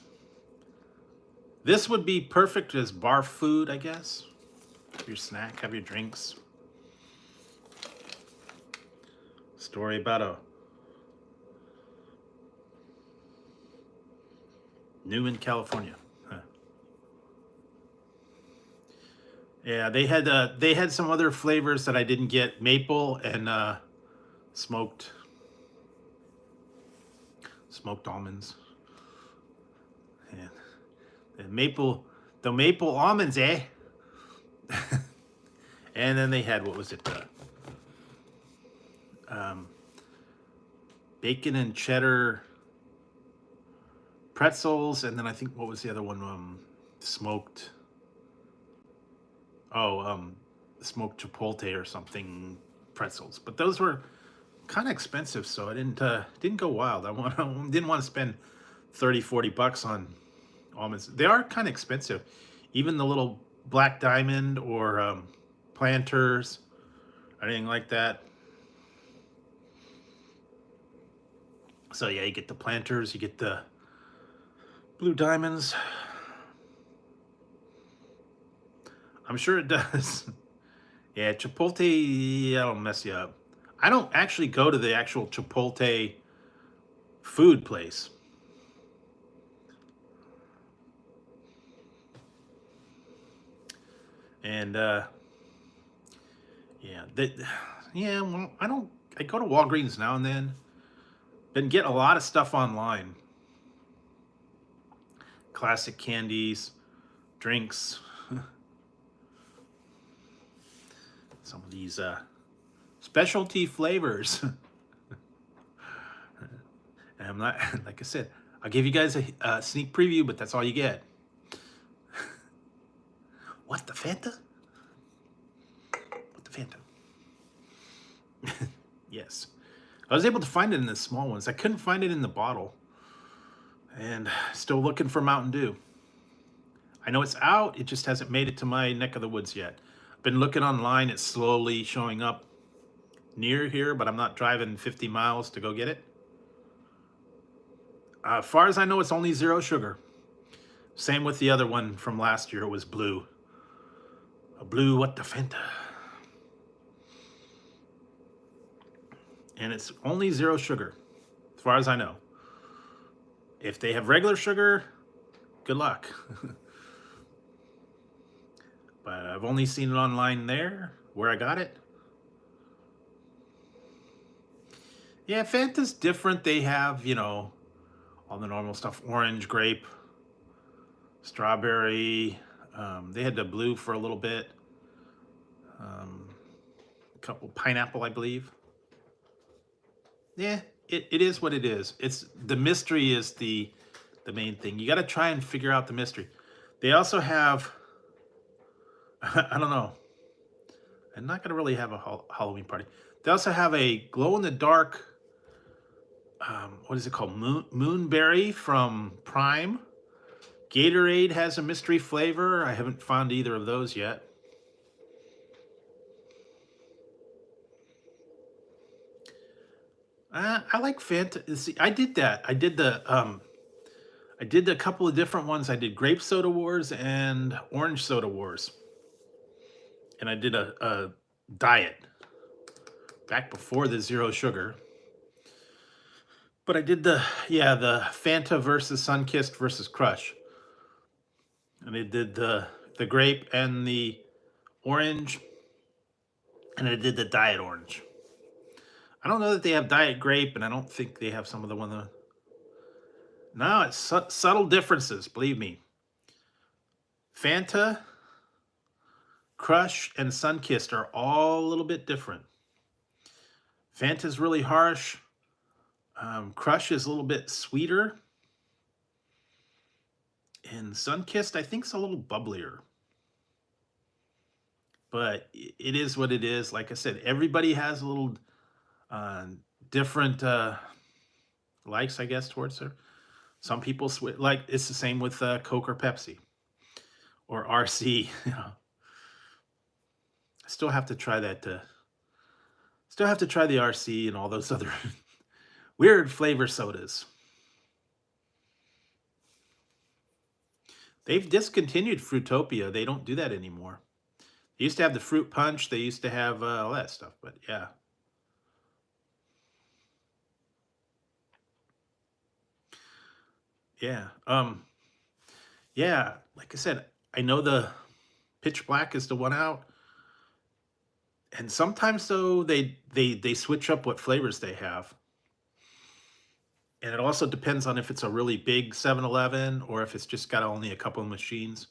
This would be perfect as bar food, I guess. Have your snack, have your drinks. Story about a new in California. Huh. Yeah, they had some other flavors that I didn't get. Maple and smoked almonds. And the maple almonds, eh? And then they had, what was it? Bacon and cheddar pretzels, and then I think, what was the other one? Smoked. Smoked chipotle or something pretzels. But those were kind of expensive, so I didn't go wild. I didn't want to spend 30-40 bucks on almonds. They are kind of expensive. Even the little black diamond or planters, anything like that. So yeah, you get the planters, you get the blue diamonds. I'm sure it does. Yeah, Chipotle, that'll mess you up. I don't actually go to the actual Chipotle food place. And well, I go to Walgreens now and then. Been getting a lot of stuff online. Classic candies, drinks. Some of these specialty flavors. And I'm not, like I said, I'll give you guys a sneak preview, but that's all you get. What, the Fanta? What, the Fanta? Yes. I was able to find it in the small ones. I couldn't find it in the bottle. And still looking for Mountain Dew. I know it's out, it just hasn't made it to my neck of the woods yet. I've been looking online, it's slowly showing up near here, but I'm not driving 50 miles to go get it. As far as I know, it's only 0 sugar. Same with the other one from last year, it was blue. A blue, what, the Fanta? And it's only 0 sugar, as far as I know. If they have regular sugar, good luck. But I've only seen it online there, where I got it. Yeah, Fanta's different. They have, all the normal stuff. Orange, grape, strawberry. They had the blue for a little bit. A couple pineapple, I believe. Yeah, it is what it is. It's the mystery is the main thing. You got to try and figure out the mystery. They also have, I don't know. I'm not going to really have a Halloween party. They also have a glow-in-the-dark, what is it called? Moonberry from Prime. Gatorade has a mystery flavor. I haven't found either of those yet. I like Fanta. See, I did that. I did a couple of different ones. I did grape soda wars and orange soda wars. And I did a diet back before the 0 sugar. But I did the Fanta versus Sunkissed versus Crush. And I did the grape and the orange. And I did the diet orange. I don't know that they have diet grape, and I don't think they have some of the one. No, it's subtle differences, believe me. Fanta, Crush, and Sunkissed are all a little bit different. Fanta's really harsh. Crush is a little bit sweeter. And Sunkissed, I think, is a little bubblier. But it is what it is. Like I said, everybody has a little different likes, I guess, towards her. Some people like it's the same with Coke or Pepsi or RC. I still have to try that. Still have to try the RC and all those other weird flavor sodas. They've discontinued Fruitopia. They don't do that anymore. They used to have the fruit punch. They used to have all that stuff. But yeah. Yeah. Yeah, like I said, I know the Pitch Black is the one out. And sometimes though they switch up what flavors they have. And it also depends on if it's a really big 7-Eleven or if it's just got only a couple of machines.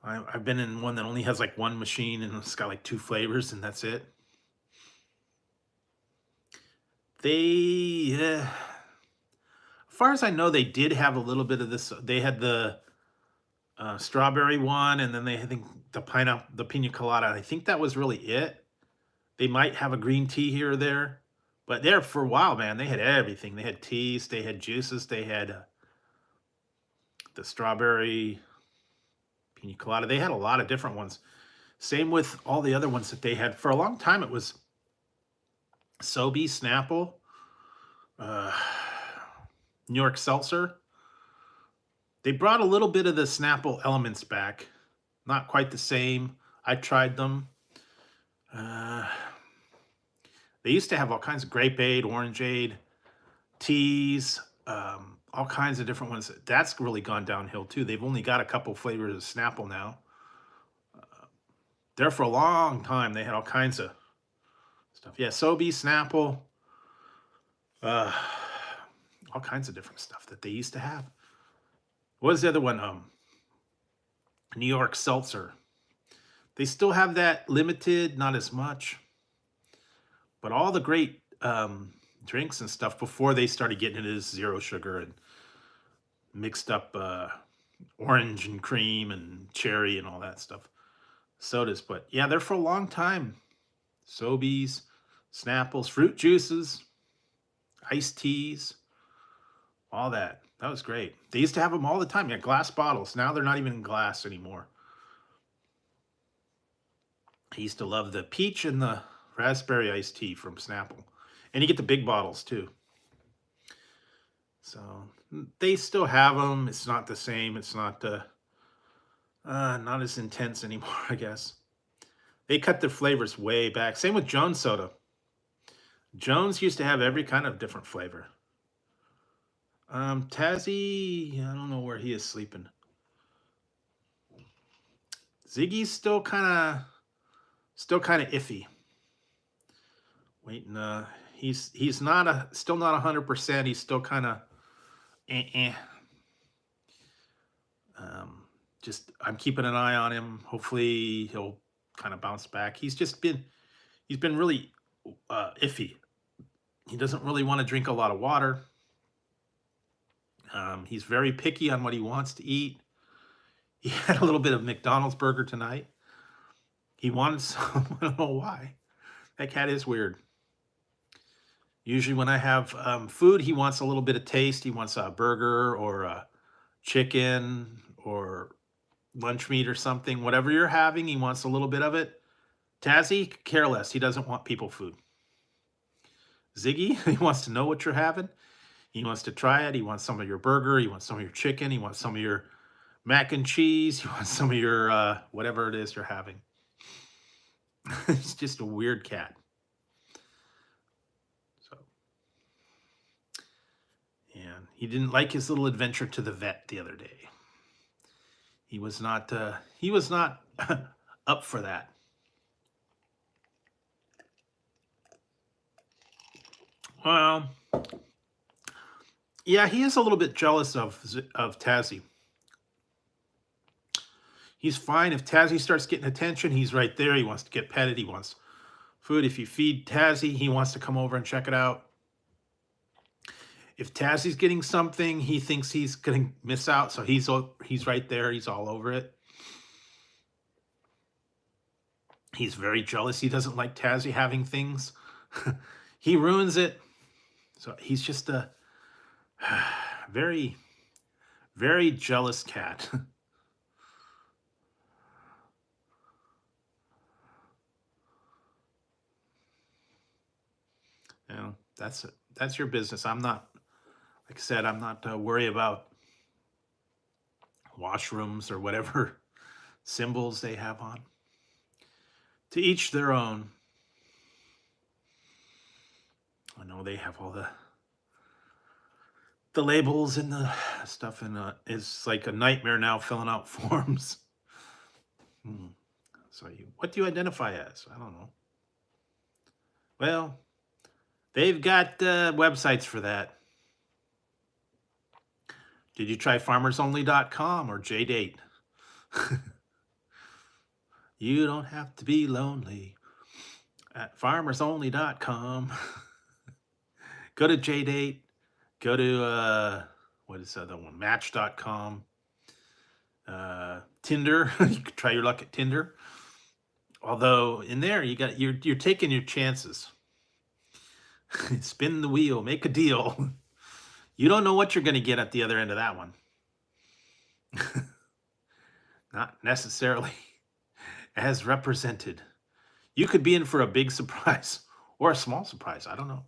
I've been in one that only has like one machine and it's got like two flavors and that's it. They, as far as I know, they did have a little bit of this. They had the strawberry one, and then I think the pineapple, the pina colada. I think that was really it. They might have a green tea here or there, but there for a while, man, they had everything. They had teas, they had juices, they had the strawberry pina colada. They had a lot of different ones. Same with all the other ones that they had. For a long time, it was Sobe, Snapple, uh, New York Seltzer. They brought a little bit of the Snapple elements back. Not quite the same. I tried them. Uh, they used to have all kinds of grapeade, orangeade, teas, all kinds of different ones. That's really gone downhill too. They've only got a couple flavors of Snapple now. There for a long time, they had all kinds of stuff. Yeah, Sobe, Snapple, uh, all kinds of different stuff that they used to have. What was the other one? New York Seltzer. They still have that limited, not as much, but all the great drinks and stuff before they started getting into this zero sugar and mixed up orange and cream and cherry and all that stuff. Sodas, but yeah, they're for a long time. Sobeys, Snapples, fruit juices, iced teas, all that. That was great. They used to have them all the time. Yeah, glass bottles. Now they're not even in glass anymore. I used to love the peach and the raspberry iced tea from Snapple. And you get the big bottles too. So they still have them. It's not the same. It's not not as intense anymore, I guess. They cut their flavors way back. Same with Jones Soda. Jones used to have every kind of different flavor. Tazzy, I don't know where he is sleeping. Ziggy's still kind of iffy. Waiting, he's not still not 100%. He's still kind of eh. Just I'm keeping an eye on him. Hopefully he'll kind of bounce back. He's been really iffy. He doesn't really want to drink a lot of water. He's very picky on what he wants to eat. He had a little bit of McDonald's burger tonight. He wanted some. I don't know why. That cat is weird. Usually when I have food, he wants a little bit of taste. He wants a burger or a chicken or lunch meat or something. Whatever you're having, he wants a little bit of it. Tazzy, careless. He doesn't want people food. Ziggy, he wants to know what you're having. He wants to try it. He wants some of your burger. He wants some of your chicken. He wants some of your mac and cheese. He wants some of your whatever it is you're having. It's just a weird cat. So, and he didn't like his little adventure to the vet the other day. He was not up for that. Well, yeah, he is a little bit jealous of Tazzy. He's fine. If Tazzy starts getting attention, he's right there. He wants to get petted. He wants food. If you feed Tazzy, he wants to come over and check it out. If Tazzy's getting something, he thinks he's going to miss out. So he's right there. He's all over it. He's very jealous. He doesn't like Tazzy having things. He ruins it. So he's just a very, very jealous cat. You know, that's your business. I'm not, like I said, I'm not worried about washrooms or whatever symbols they have on. To each their own. I know they have all the labels and the stuff, and it's like a nightmare now filling out forms. So what do you identify as? I don't know. Well, they've got websites for that. Did you try farmersonly.com or JDate? You don't have to be lonely at farmersonly.com. Go to JDate. Go to, what is the other one? Match.com. Tinder. You could try your luck at Tinder. Although in there you're taking your chances. Spin the wheel, make a deal. You don't know what you're going to get at the other end of that one. Not necessarily as represented. You could be in for a big surprise or a small surprise. I don't know.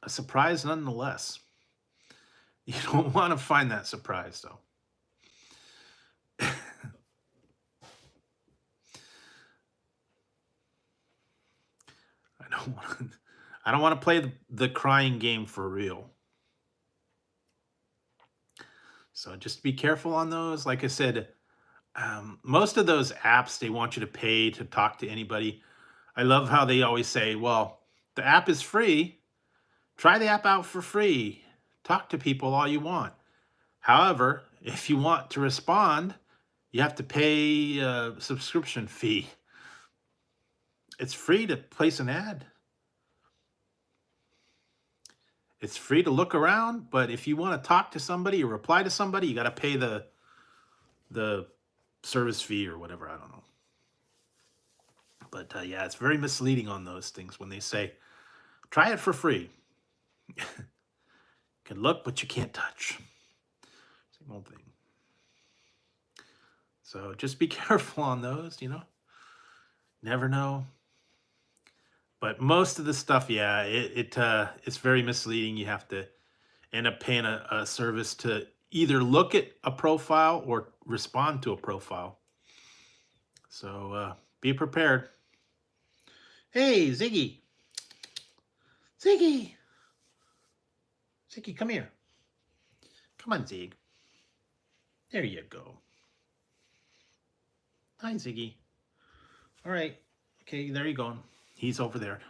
A surprise nonetheless. You don't want to find that surprise though. I don't want to play the crying game for real. So just be careful on those. Like I said, most of those apps, they want you to pay to talk to anybody. I love how they always say, well, the app is free. Try the app out for free. Talk to people all you want. However, if you want to respond, you have to pay a subscription fee. It's free to place an ad. It's free to look around, but if you want to talk to somebody or reply to somebody, you got to pay the service fee or whatever. I don't know. But yeah, it's very misleading on those things when they say, try it for free. You can look, but you can't touch. Same old thing. So just be careful on those, you know. Never know. But most of the stuff, yeah, it's very misleading. You have to end up paying a service to either look at a profile or respond to a profile. So be prepared. Hey, Ziggy. Ziggy. Ziggy, come here. Come on, Zig. There you go. Hi, Ziggy. All right. Okay, there you go. He's over there.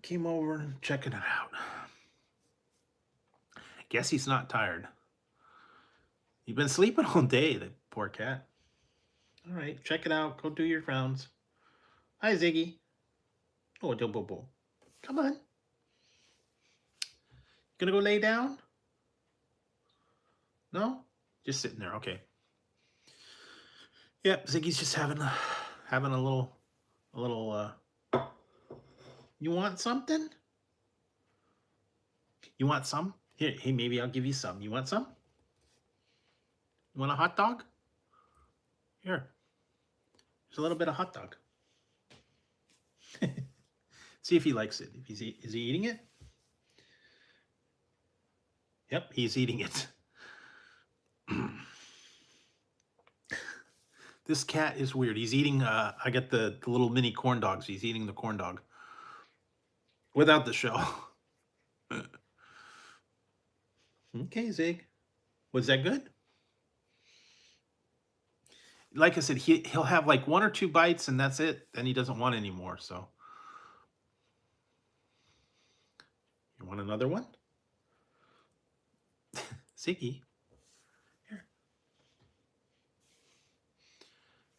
Came over and checking it out. Guess he's not tired. You've been sleeping all day, the poor cat. All right, check it out. Go do your rounds. Hi, Ziggy. Oh, Bobo. Come on. Gonna go lay down? No? Just sitting there. Okay. Yep, Ziggy's just having a little. You want something? You want some? Here, hey, maybe I'll give you some. You want some? You want a hot dog? Here. There's a little bit of hot dog. See if he likes it. Is he eating it? Yep, he's eating it. This cat is weird. He's eating, I get the little mini corn dogs. He's eating the corn dog. Without the shell. Okay, Zig. Was that good? Like I said, he'll have like 1 or 2 bites and that's it. Then he doesn't want any more, so. You want another one? Ziggy. Here.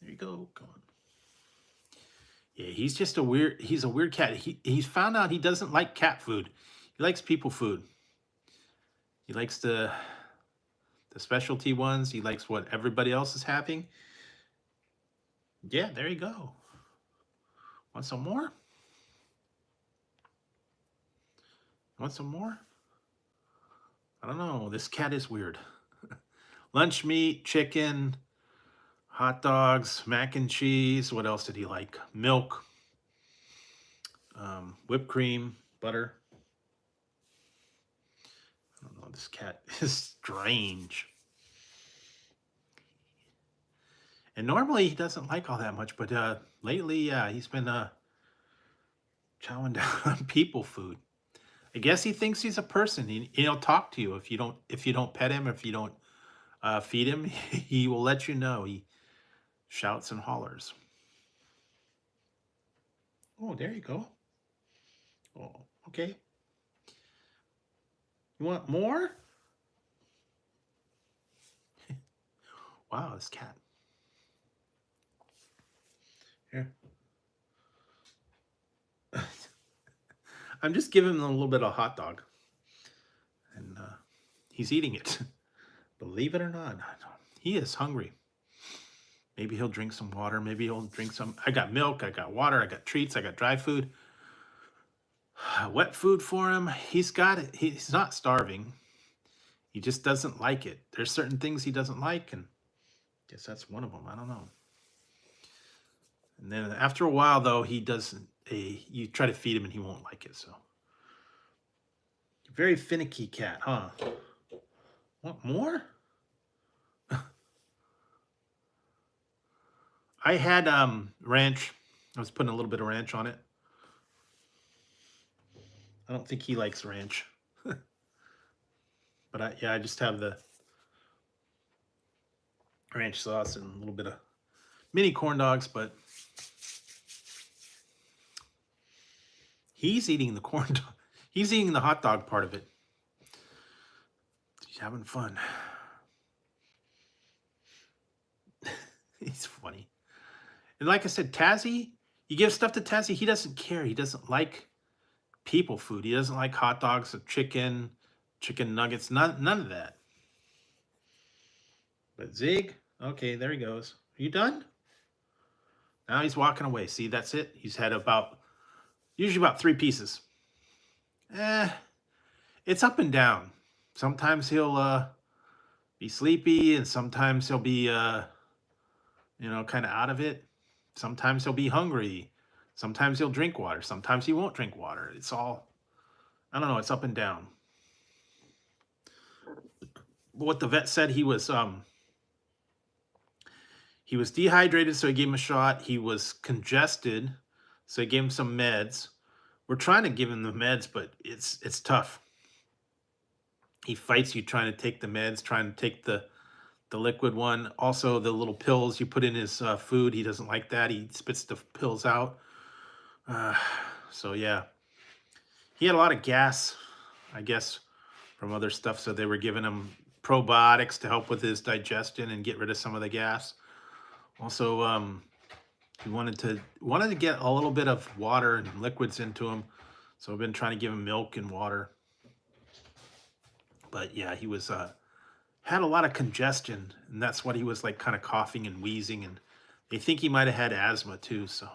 There you go. Come on. Yeah, he's just a weird cat. He's found out he doesn't like cat food. He likes people food. He likes the specialty ones. He likes what everybody else is having. Yeah, there you go. Want some more? Want some more? I don't know. This cat is weird. Lunch meat, chicken, hot dogs, mac and cheese. What else did he like? Milk, whipped cream, butter. I don't know. This cat is strange. And normally he doesn't like all that much, but lately, yeah, he's been chowing down on people food. I guess he thinks he's a person. He'll talk to you if you don't pet him, if you don't feed him. He will let you know. He shouts and hollers. Oh, there you go. Oh, okay. You want more? Wow, this cat. Here. I'm just giving him a little bit of hot dog. And he's eating it. Believe it or not. He is hungry. Maybe he'll drink some water. Maybe he'll drink some. I got milk. I got water. I got treats. I got dry food. Wet food for him. He's got it. He's not starving. He just doesn't like it. There's certain things he doesn't like, and I guess that's one of them. I don't know. And then after a while, though, he doesn't. You try to feed him, and he won't like it. So, very finicky cat, huh? Want more? I had ranch. I was putting a little bit of ranch on it. I don't think he likes ranch. But I just have the ranch sauce and a little bit of mini corn dogs, but he's eating the corn dog. He's eating the hot dog part of it. He's having fun. He's funny. And like I said, Tazzy, you give stuff to Tazzy, he doesn't care. He doesn't like people food. He doesn't like hot dogs or chicken nuggets, none of that. But Zig, okay, there he goes. Are you done? Now he's walking away. See, that's it. He's had usually about 3 pieces. It's up and down. Sometimes he'll be sleepy, and sometimes he'll be kind of out of it. Sometimes he'll be hungry. Sometimes he'll drink water. Sometimes he won't drink water. It's all, I don't know, it's up and down. What the vet said, he was dehydrated, so he gave him a shot. He was congested, so he gave him some meds. We're trying to give him the meds, but it's tough. He fights you trying to take the meds, trying to take the liquid one. Also, the little pills you put in his food, he doesn't like that. He spits the pills out. So, yeah. He had a lot of gas, I guess, from other stuff, so they were giving him probiotics to help with his digestion and get rid of some of the gas. Also, he wanted to get a little bit of water and liquids into him, so I've been trying to give him milk and water. But yeah, he was had a lot of congestion, and that's what he was like, kind of coughing and wheezing, and they think he might have had asthma too. So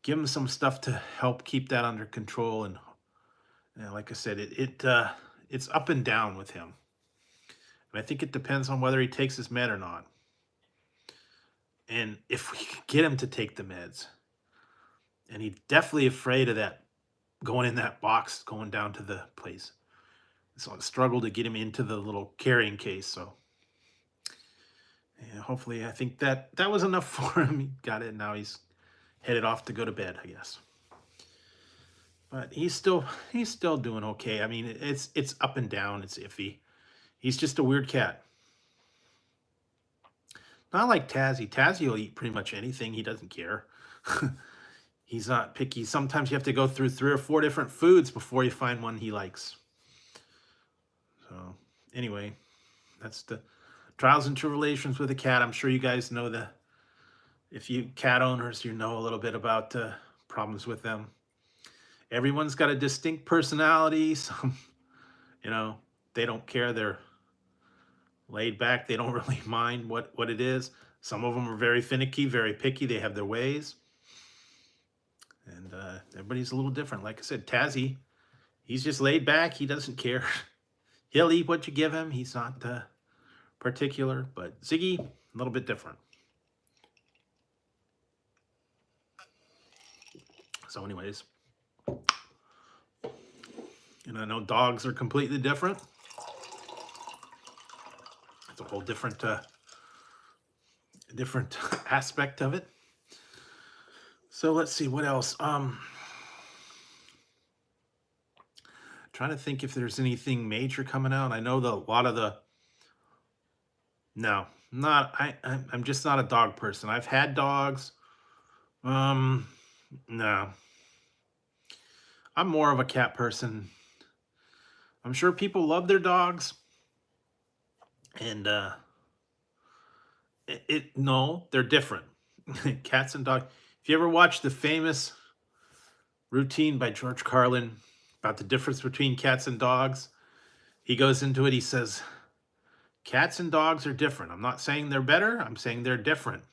give him some stuff to help keep that under control. And like I said, it's up and down with him, and I think it depends on whether he takes his med or not. And if we could get him to take the meds, and he's definitely afraid of that, going in that box, going down to the place. So I struggled to get him into the little carrying case. So yeah, hopefully, I think that was enough for him. He got it. Now he's headed off to go to bed, I guess. But he's still doing okay. I mean, it's up and down. It's iffy. He's just a weird cat. Not like Tazzy. Tazzy will eat pretty much anything. He doesn't care. He's not picky. Sometimes you have to go through 3 or 4 different foods before you find one he likes. So anyway, that's the trials and tribulations with a cat. I'm sure you guys know if you cat owners, you know a little bit about problems with them. Everyone's got a distinct personality. Some, they don't care. They're laid back. They don't really mind what it is. Some of them are very finicky, very picky. They have their ways. And everybody's a little different. Like I said, Tazzy, he's just laid back. He doesn't care. He'll eat what you give him. He's not particular. But Ziggy, a little bit different. So anyways, and I know dogs are completely different. It's a whole different aspect of it. So let's see what else. Trying to think if there's anything major coming out. I know I'm just not a dog person. I've had dogs. No. I'm more of a cat person. I'm sure people love their dogs, and no, they're different. Cats and dogs. If you ever watch the famous routine by George Carlin about the difference between cats and dogs, he goes into it. He says, cats and dogs are different. I'm not saying they're better. I'm saying they're different.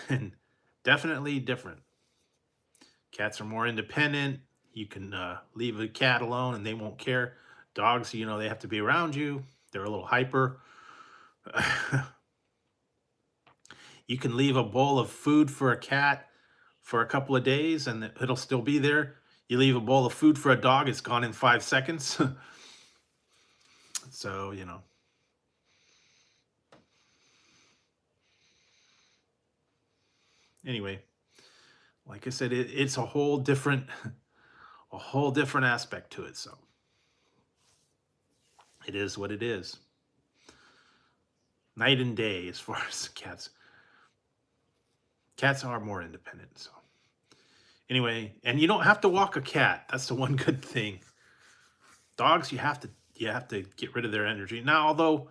And definitely different. Cats are more independent. You can leave a cat alone and they won't care. Dogs, they have to be around you. They're a little hyper. You can leave a bowl of food for a cat for a couple of days and it'll still be there. You leave a bowl of food for a dog, it's gone in 5 seconds. So, anyway, like I said, it's a whole different aspect to it. So it is what it is. Night and day as far as cats. Cats are more independent. So anyway, and you don't have to walk a cat. That's the one good thing. Dogs, you have to get rid of their energy. Now, although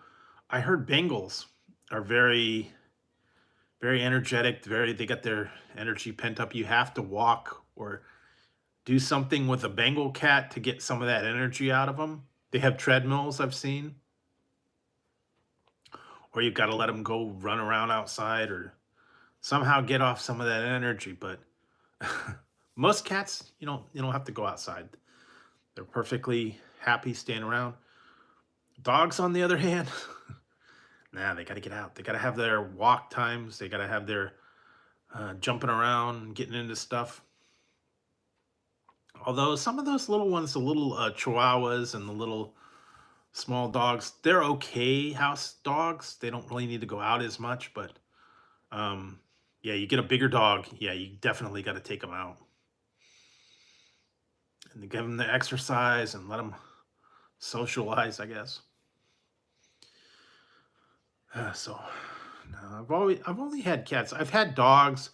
I heard Bengals are very, very energetic, they got their energy pent up. You have to walk or do something with a Bengal cat to get some of that energy out of them. They have treadmills I've seen. Or you've got to let them go run around outside or somehow get off some of that energy. But most cats, you don't have to go outside. They're perfectly happy staying around. Dogs, on the other hand, nah, they got to get out. They got to have their walk times. They got to have their jumping around, getting into stuff. Although some of those little ones, the little chihuahuas and the little small dogs, they're okay house dogs. They don't really need to go out as much. But yeah, you get a bigger dog. Yeah, you definitely got to take them out. And give them the exercise and let them socialize, I guess. So, no, I've only had cats. I've had dogs,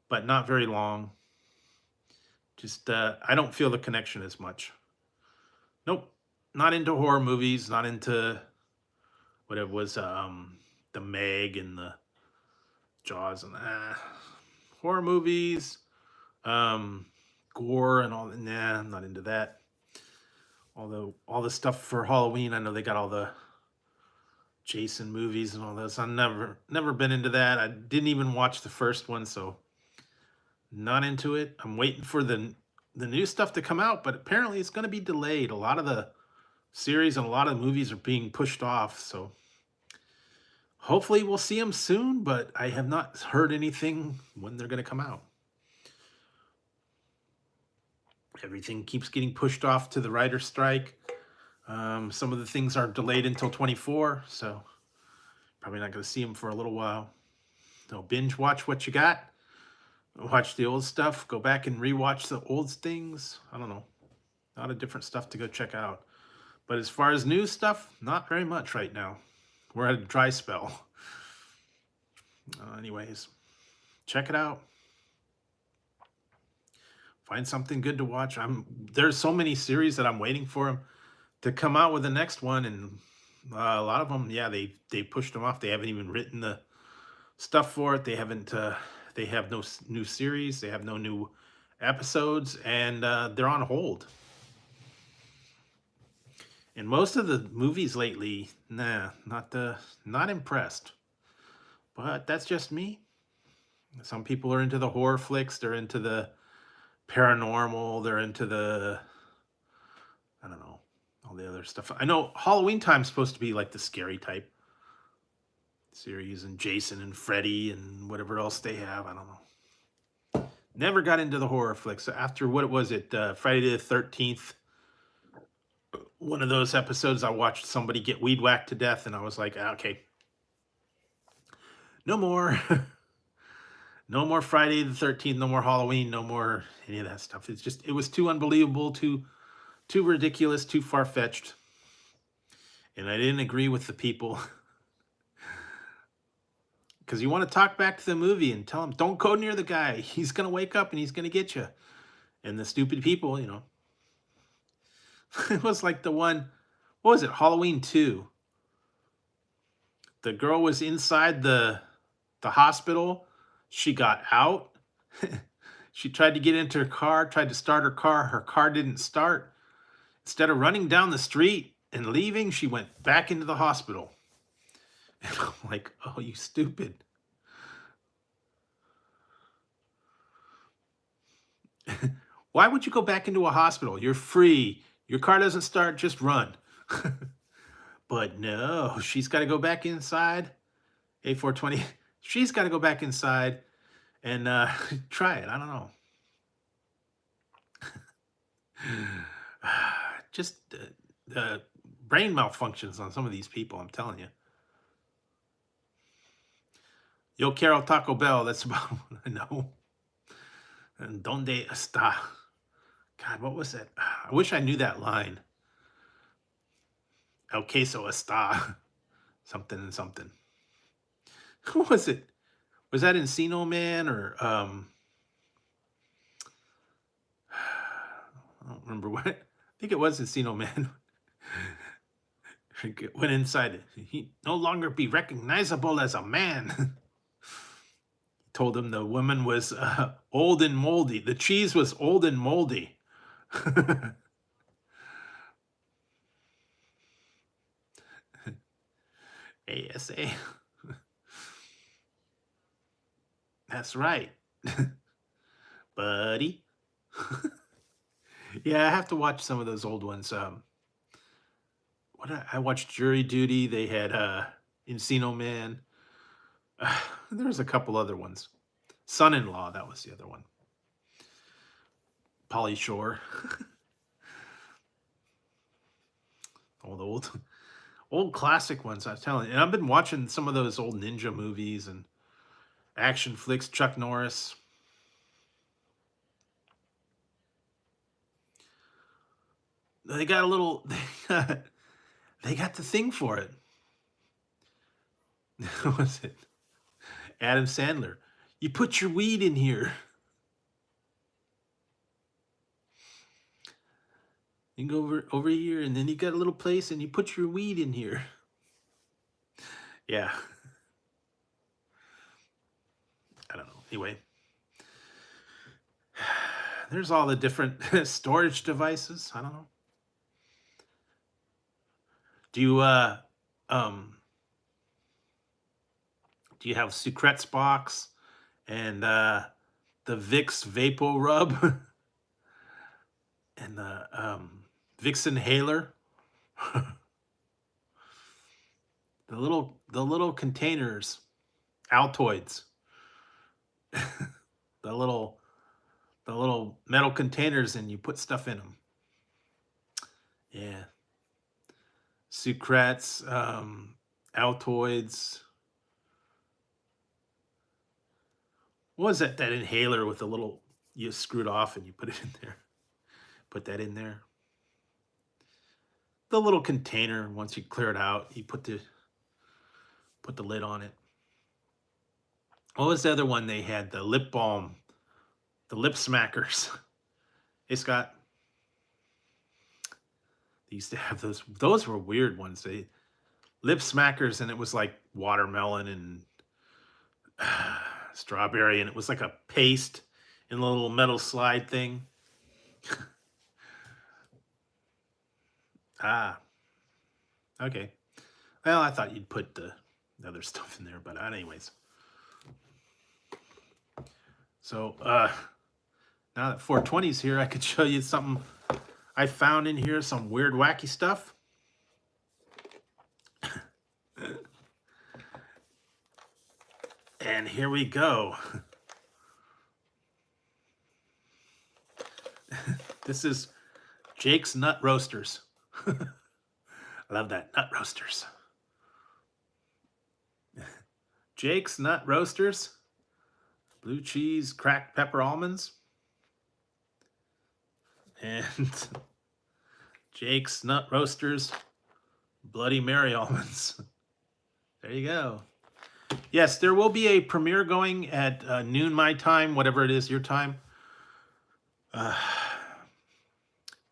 but not very long. Just I don't feel the connection as much. Nope, not into horror movies. Not into what it was. The Meg and the Jaws and horror movies. Gore and all. Nah, I'm not into that. Although all the stuff for Halloween, I know they got all the Jason movies and all those. I've never been into that. I didn't even watch the first one, so not into it. I'm waiting for the new stuff to come out, but apparently it's going to be delayed. A lot of the series and a lot of the movies are being pushed off, so hopefully we'll see them soon, but I have not heard anything when they're going to come out. Everything keeps getting pushed off to the writer's strike. Some of the things are delayed until 24, so probably not going to see them for a little while. So binge watch what you got. Watch the old stuff. Go back and rewatch the old things. I don't know. A lot of different stuff to go check out. But as far as new stuff, not very much right now. We're at a dry spell. Anyways, check it out. Find something good to watch. There's so many series that I'm waiting for them to come out with the next one, and a lot of them, yeah, they pushed them off. They haven't even written the stuff for it. They haven't. They have no new series. They have no new episodes, and they're on hold. And most of the movies lately, nah, not impressed. But that's just me. Some people are into the horror flicks. They're into the paranormal. They're into the, I don't know, all the other stuff. I know Halloween time's supposed to be like the scary type series, and Jason and Freddy and whatever else they have. I don't know. Never got into the horror flicks. After what was it, Friday the 13th, one of those episodes, I watched somebody get weed whacked to death, and I was like, okay, no more. No more Friday the 13th, no more Halloween, no more any of that stuff. It was too unbelievable, too ridiculous, too far-fetched. And I didn't agree with the people. Because you want to talk back to the movie and tell them, don't go near the guy. He's going to wake up and he's going to get you. And the stupid people, It was like the one, what was it, Halloween 2. The girl was inside the hospital. She got out. She tried to get into her car, tried to start her car. Her car didn't start. Instead of running down the street and leaving, she went back into the hospital. And I'm like, oh, you stupid. Why would you go back into a hospital? You're free. Your car doesn't start, just run. But no, she's got to go back inside. A420. She's got to go back inside and try it. I don't know. Just brain malfunctions on some of these people, I'm telling you. Yo quiero Taco Bell. That's about what I know. And donde está? God, what was that? I wish I knew that line. El queso está. Something and something. Who was it? Was that Encino Man or I don't remember what. I think it was Encino Man. Went inside it. He no longer be recognizable as a man. Told him the woman was old and moldy. The cheese was old and moldy. ASA. That's right. Buddy. Yeah, I have to watch some of those old ones. I watched Jury Duty. They had Encino Man. There was a couple other ones. Son-in-Law, that was the other one. Polly Shore. All the old classic ones, I'm telling you. And I've been watching some of those old ninja movies and action flicks, Chuck Norris. They got a little, they got the thing for it. What was it? Adam Sandler. You put your weed in here. You can go over here, and then you got a little place, and you put your weed in here. Yeah. I don't know. Anyway. There's all the different storage devices. I don't know. Do you have Sucret's box and the Vicks Vapo Rub and the Vicks Inhaler? the little containers, Altoids. the little metal containers, and you put stuff in them. Yeah. Sucrets, Altoids. What was that inhaler with the little, you screw it off and you put it in there? Put that in there. The little container, once you clear it out, you put the lid on it. What was the other one they had? The lip balm, the lip smackers. It's got, they used to have those. Those were weird ones. They lip smackers, and it was like watermelon and strawberry, and it was like a paste in a little metal slide thing. Ah, okay. Well, I thought you'd put the other stuff in there, but anyways. So now that 420's here, I could show you something I found in here, some weird, wacky stuff. And here we go. This is Jake's Nut Roasters. I love that, Nut Roasters. Jake's Nut Roasters. Blue cheese, cracked pepper almonds. And Jake's Nut Roasters, Bloody Mary almonds. There you go. Yes, there will be a premiere going at noon my time, whatever it is your time.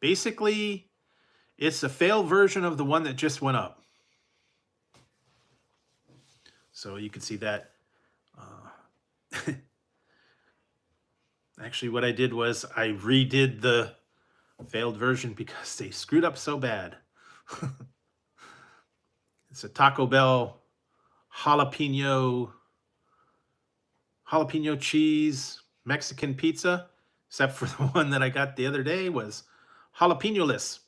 Basically, It's a failed version of the one that just went up. So you can see that. Actually, what I did was I redid the failed version because they screwed up so bad. It's a Taco Bell jalapeno cheese Mexican pizza, except for the one that I got the other day was jalapeno-less.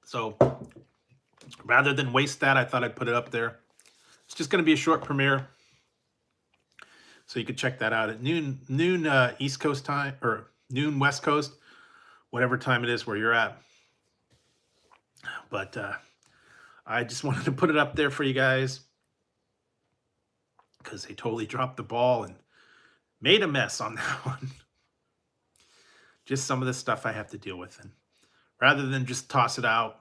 So rather than waste that, I thought I'd put it up there. It's just going to be a short premiere, so you can check that out at noon East Coast time, or noon West Coast, whatever time it is where you're at. But I just wanted to put it up there for you guys because they totally dropped the ball and made a mess on that one. Just some of the stuff I have to deal with, and rather than just toss it out,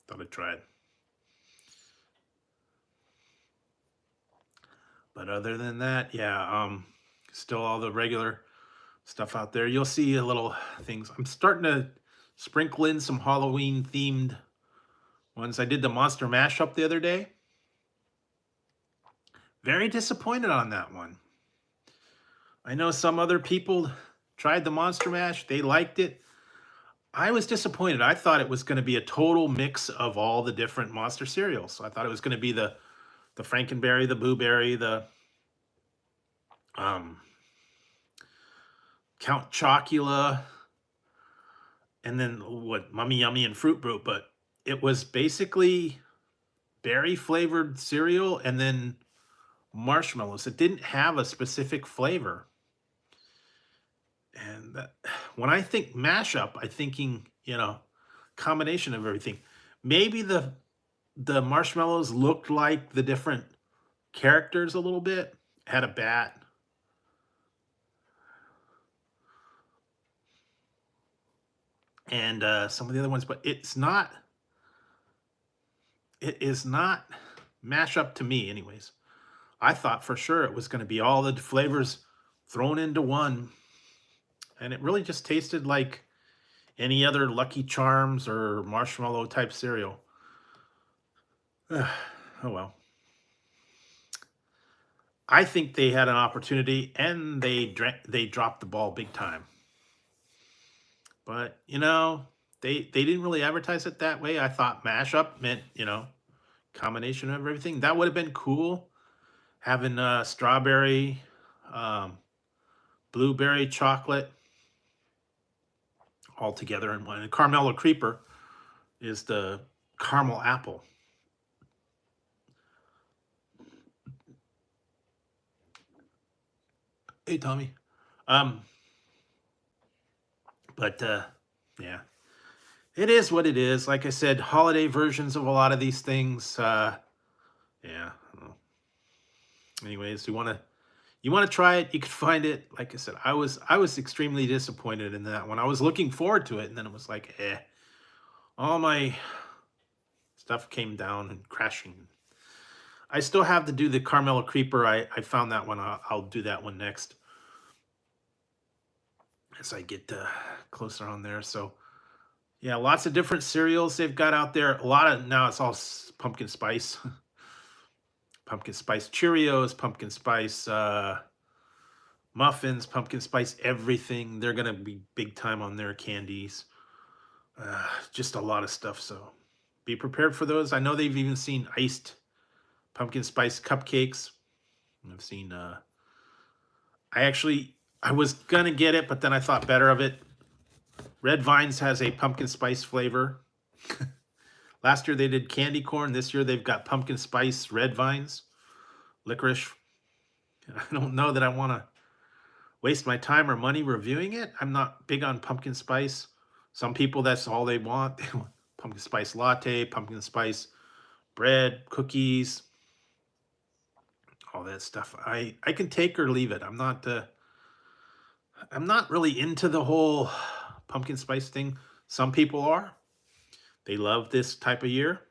thought I'd try it. But other than that, yeah, still all the regular stuff out there. You'll see a little things. I'm starting to sprinkle in some Halloween themed ones. I did the Monster Mashup the other day. Very disappointed on that one. I know some other people tried the Monster Mash. They liked it. I was disappointed. I thought it was going to be a total mix of all the different monster cereals. I thought it was going to be the Frankenberry, the Blueberry, the Count Chocula, and then what, Mummy Yummy and Fruit Brute. But it was basically berry flavored cereal and then marshmallows. It didn't have a specific flavor. And when I think mashup, I'm thinking, combination of everything. Maybe the marshmallows looked like the different characters a little bit. Had a bat. And some of the other ones, but it is not mashup to me anyways. I thought for sure it was going to be all the flavors thrown into one. And it really just tasted like any other Lucky Charms or marshmallow type cereal. Oh well. I think they had an opportunity and they dropped the ball big time. But they didn't really advertise it that way. I thought mashup meant combination of everything. That would have been cool. Having strawberry, blueberry, chocolate all together in one. And Carmelo Creeper is the caramel apple. Hey, Tommy. But yeah, it is what it is. Like I said, holiday versions of a lot of these things. Yeah. Anyways, you want to try it, you could find it. Like I said, I was extremely disappointed in that one. I was looking forward to it, and then it was like, all my stuff came down and crashing. I still have to do the Carmelo Creeper. I found that one. I'll do that one next as I get closer on there. So yeah, lots of different cereals they've got out there. A lot of, now it's all pumpkin spice. Pumpkin spice Cheerios, pumpkin spice muffins, pumpkin spice everything. They're gonna be big time on their candies. Just a lot of stuff. So be prepared for those. I know they've even seen iced pumpkin spice cupcakes. I've seen. I was gonna get it, but then I thought better of it. Red Vines has a pumpkin spice flavor. Last year they did candy corn. This year they've got pumpkin spice Red Vines, licorice. I don't know that I want to waste my time or money reviewing it. I'm not big on pumpkin spice. Some people, that's all they want. They want pumpkin spice latte, pumpkin spice bread, cookies, all that stuff. I can take or leave it. I'm not really into the whole pumpkin spice thing. Some people are. They love this type of year,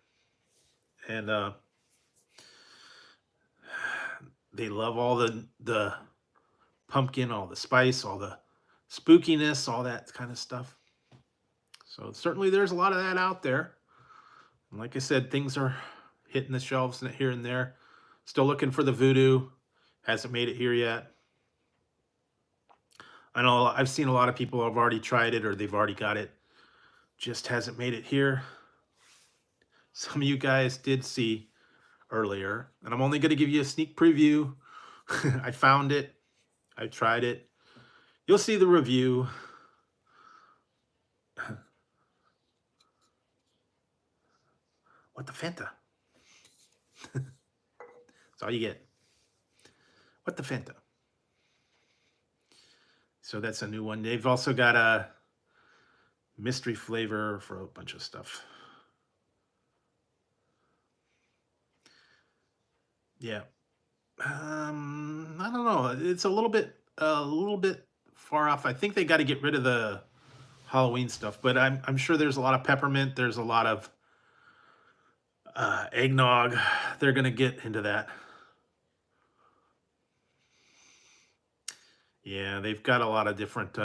and they love all the pumpkin, all the spice, all the spookiness, all that kind of stuff. So certainly there's a lot of that out there. And like I said, things are hitting the shelves here and there. Still looking for the voodoo. Hasn't made it here yet. I know I've seen a lot of people have already tried it or they've already got it. Just hasn't made it here. Some of you guys did see earlier, and I'm only going to give you a sneak preview. I found it. I tried it. You'll see the review. What the Fanta? That's all you get. What the Fanta? So that's a new one. They've also got a mystery flavor for a bunch of stuff. Yeah. I don't know. It's a little bit far off. I think they got to get rid of the Halloween stuff, but I'm sure there's a lot of peppermint. There's a lot of eggnog. They're gonna get into that. Yeah, they've got a lot of different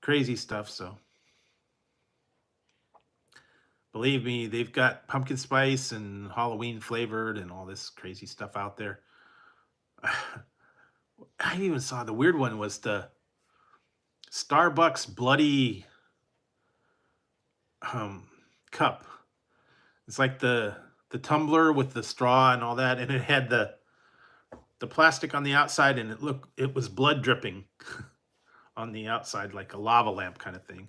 crazy stuff. So believe me, they've got pumpkin spice and Halloween flavored and all this crazy stuff out there. I even saw the weird one was the Starbucks bloody cup. It's like the tumbler with the straw and all that, and it had the plastic on the outside, and it was blood dripping on the outside, like a lava lamp kind of thing.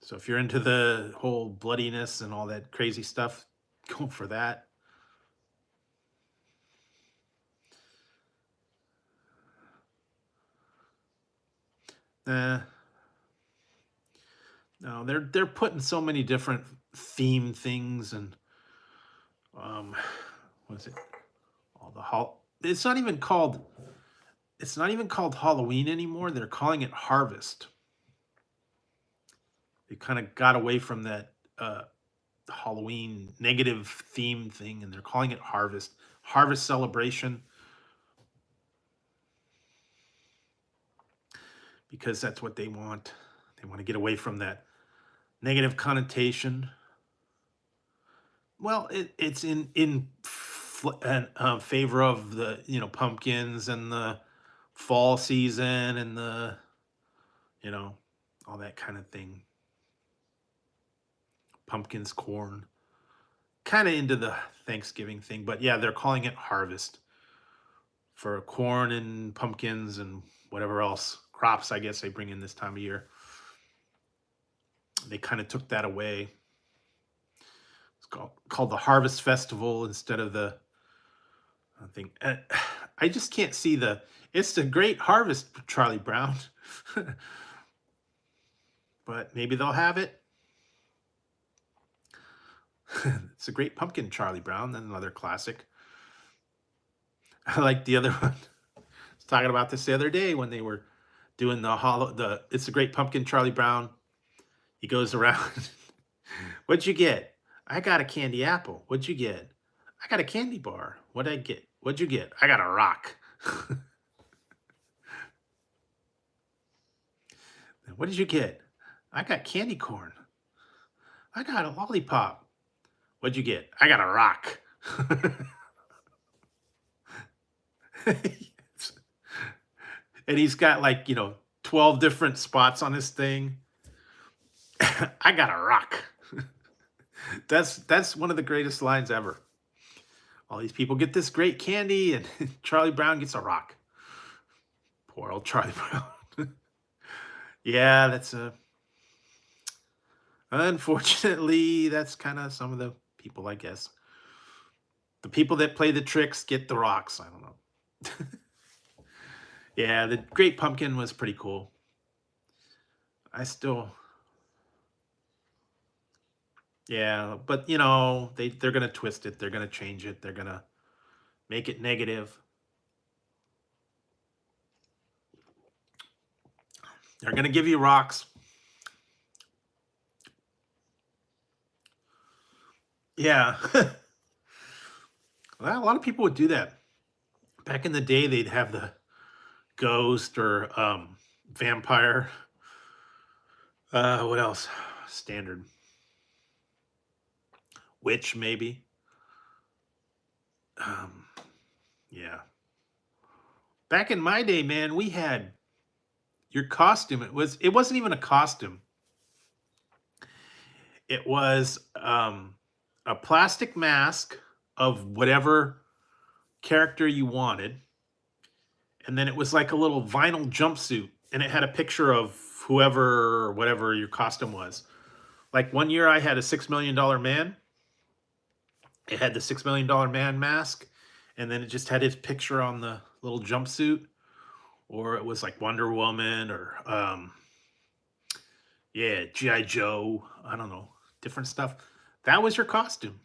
So if you're into the whole bloodiness and all that crazy stuff, go for that. No, they're putting so many different theme things and what is it? All the it's not even called Halloween anymore. They're calling it Harvest. They kind of got away from that Halloween negative theme thing, and they're calling it Harvest. Harvest celebration, because that's what they want. They want to get away from that negative connotation. Well, it's in favor of the pumpkins and the fall season and the all that kind of thing. Pumpkins, corn, kind of into the Thanksgiving thing, but yeah, they're calling it Harvest for corn and pumpkins and whatever else crops I guess they bring in this time of year. They kind of took that away. It's called the Harvest Festival instead of the thing. I just can't see it's the Great Harvest, Charlie Brown. But maybe they'll have it. It's a Great Pumpkin, Charlie Brown. Then another classic. I like the other one. I was talking about this the other day when they were doing It's a Great Pumpkin, Charlie Brown. He goes around. What'd you get? I got a candy apple. What'd you get? I got a candy bar. What'd I get? What'd you get? I got a rock. What did you get? I got candy corn. I got a lollipop. What'd you get? I got a rock. And he's got 12 different spots on his thing. I got a rock. That's one of the greatest lines ever. All these people get this great candy, and Charlie Brown gets a rock. Poor old Charlie Brown. Yeah, unfortunately, that's kind of some of the people, I guess. The people that play the tricks get the rocks. I don't know. Yeah, the Great Pumpkin was pretty cool. Yeah, but they're gonna twist it. They're gonna change it. They're gonna make it negative. They're gonna give you rocks. Yeah. Well, a lot of people would do that Back in the day, they'd have the ghost or vampire. What else? Standard witch, maybe. Um, yeah. Back in my day, man, we had your costume. It wasn't even a costume. It was a plastic mask of whatever character you wanted, and then it was like a little vinyl jumpsuit, and it had a picture of whoever or whatever your costume was. Like one year, I had a $6 million man. It had the $6 million man mask, and then it just had his picture on the little jumpsuit, or it was like Wonder Woman, or yeah, GI Joe. I don't know, different stuff. That was your costume.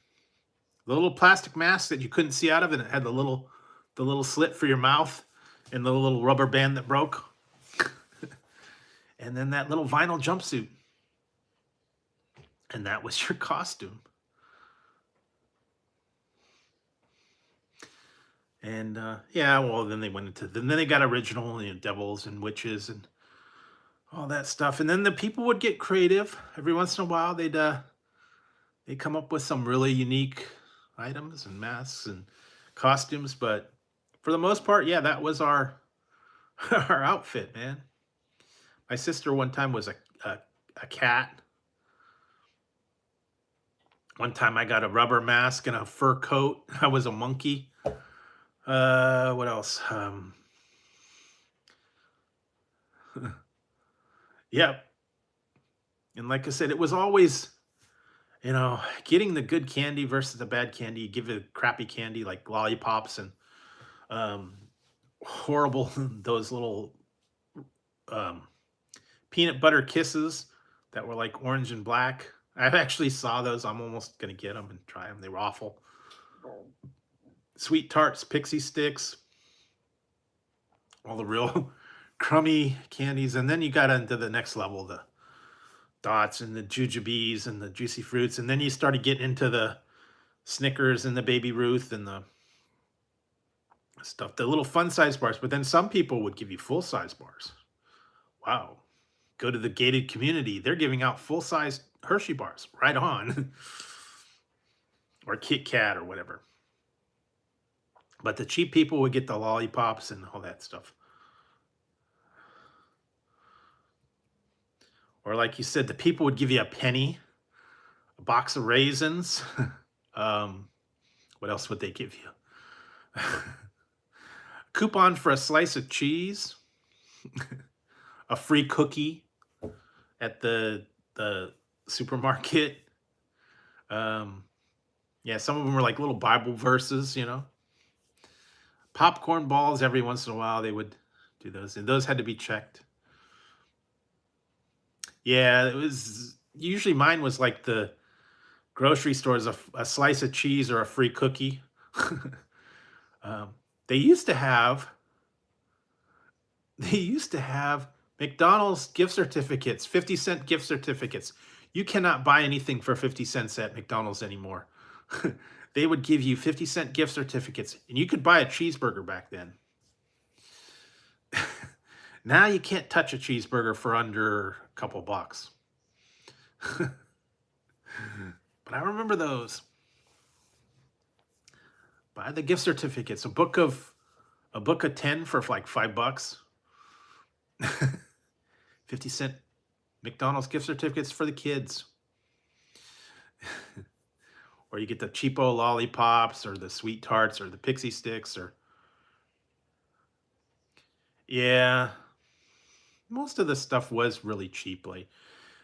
The little plastic mask that you couldn't see out of, and it had the little slit for your mouth, and the little rubber band that broke, and then that little vinyl jumpsuit, and that was your costume. And yeah, well, then they went into then they got original, devils and witches and all that stuff. And then the people would get creative. Every once in a while, they'd come up with some really unique items and masks and costumes. But for the most part, yeah, that was our our outfit, man. My sister one time was a cat. One time I got a rubber mask and a fur coat. I was a monkey. What else? Yep. And like I said, it was always, getting the good candy versus the bad candy. You give it crappy candy like lollipops and um, horrible, those little um, peanut butter kisses that were like orange and black. I actually saw those. I'm almost going to get them and try them. They were awful. Sweet tarts, pixie sticks, all the real crummy candies. And then you got into the next level, the dots and the jujubes and the juicy fruits. And then you started getting into the Snickers and the Baby Ruth and the stuff, the little fun size bars. But then some people would give you full size bars. Wow. Go to the gated community. They're giving out full size Hershey bars. Right on. Or Kit Kat or whatever. But the cheap people would get the lollipops and all that stuff. Or like you said, the people would give you a penny, a box of raisins. What else would they give you? Coupon for a slice of cheese, a free cookie at the supermarket. Yeah, some of them were like little Bible verses, Popcorn balls every once in a while they would do those, and those had to be checked. Yeah, it was usually mine was like the grocery stores, a slice of cheese or a free cookie. um, they used to have they used to have McDonald's gift certificates, 50-cent gift certificates. You cannot buy anything for 50 cents at McDonald's anymore. They would give you 50-cent gift certificates, and you could buy a cheeseburger back then. Now you can't touch a cheeseburger for under a couple bucks. But I remember those. Buy the gift certificates. A book of 10 for like $5. 50-cent McDonald's gift certificates for the kids. Or you get the cheapo lollipops or the sweet tarts or the pixie sticks or yeah. Most of the stuff was really cheaply.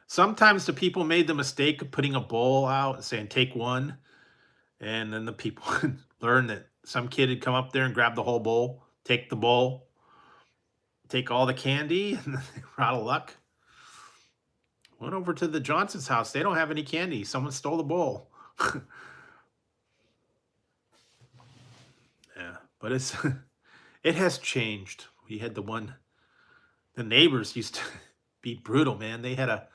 Sometimes the people made the mistake of putting a bowl out and saying, take one. And then the people would learn that some kid had come up there and grabbed the whole bowl, take the bowl, take all the candy, and they were out of luck. Went over to the Johnson's house. They don't have any candy. Someone stole the bowl. Yeah, but it has changed. We had the neighbors used to be brutal, man. They had a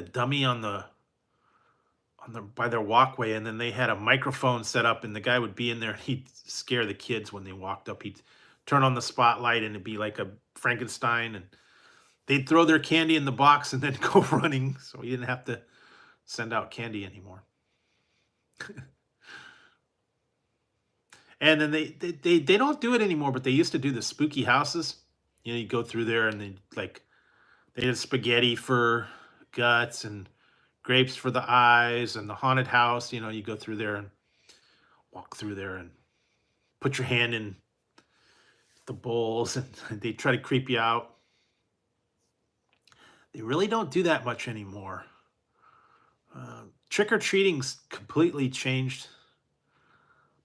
dummy on the by their walkway, and then they had a microphone set up, and the guy would be in there, and he'd scare the kids when they walked up. He'd turn on the spotlight, and it'd be like a Frankenstein, and they'd throw their candy in the box and then go running, so you didn't have to send out candy anymore. And then they don't do it anymore, but they used to do the spooky houses. You know, you go through there and they had spaghetti for guts and grapes for the eyes and the haunted house. You know, you go through there and walk through there and put your hand in the bowls and they try to creep you out. They really don't do that much anymore. Trick or treating's completely changed.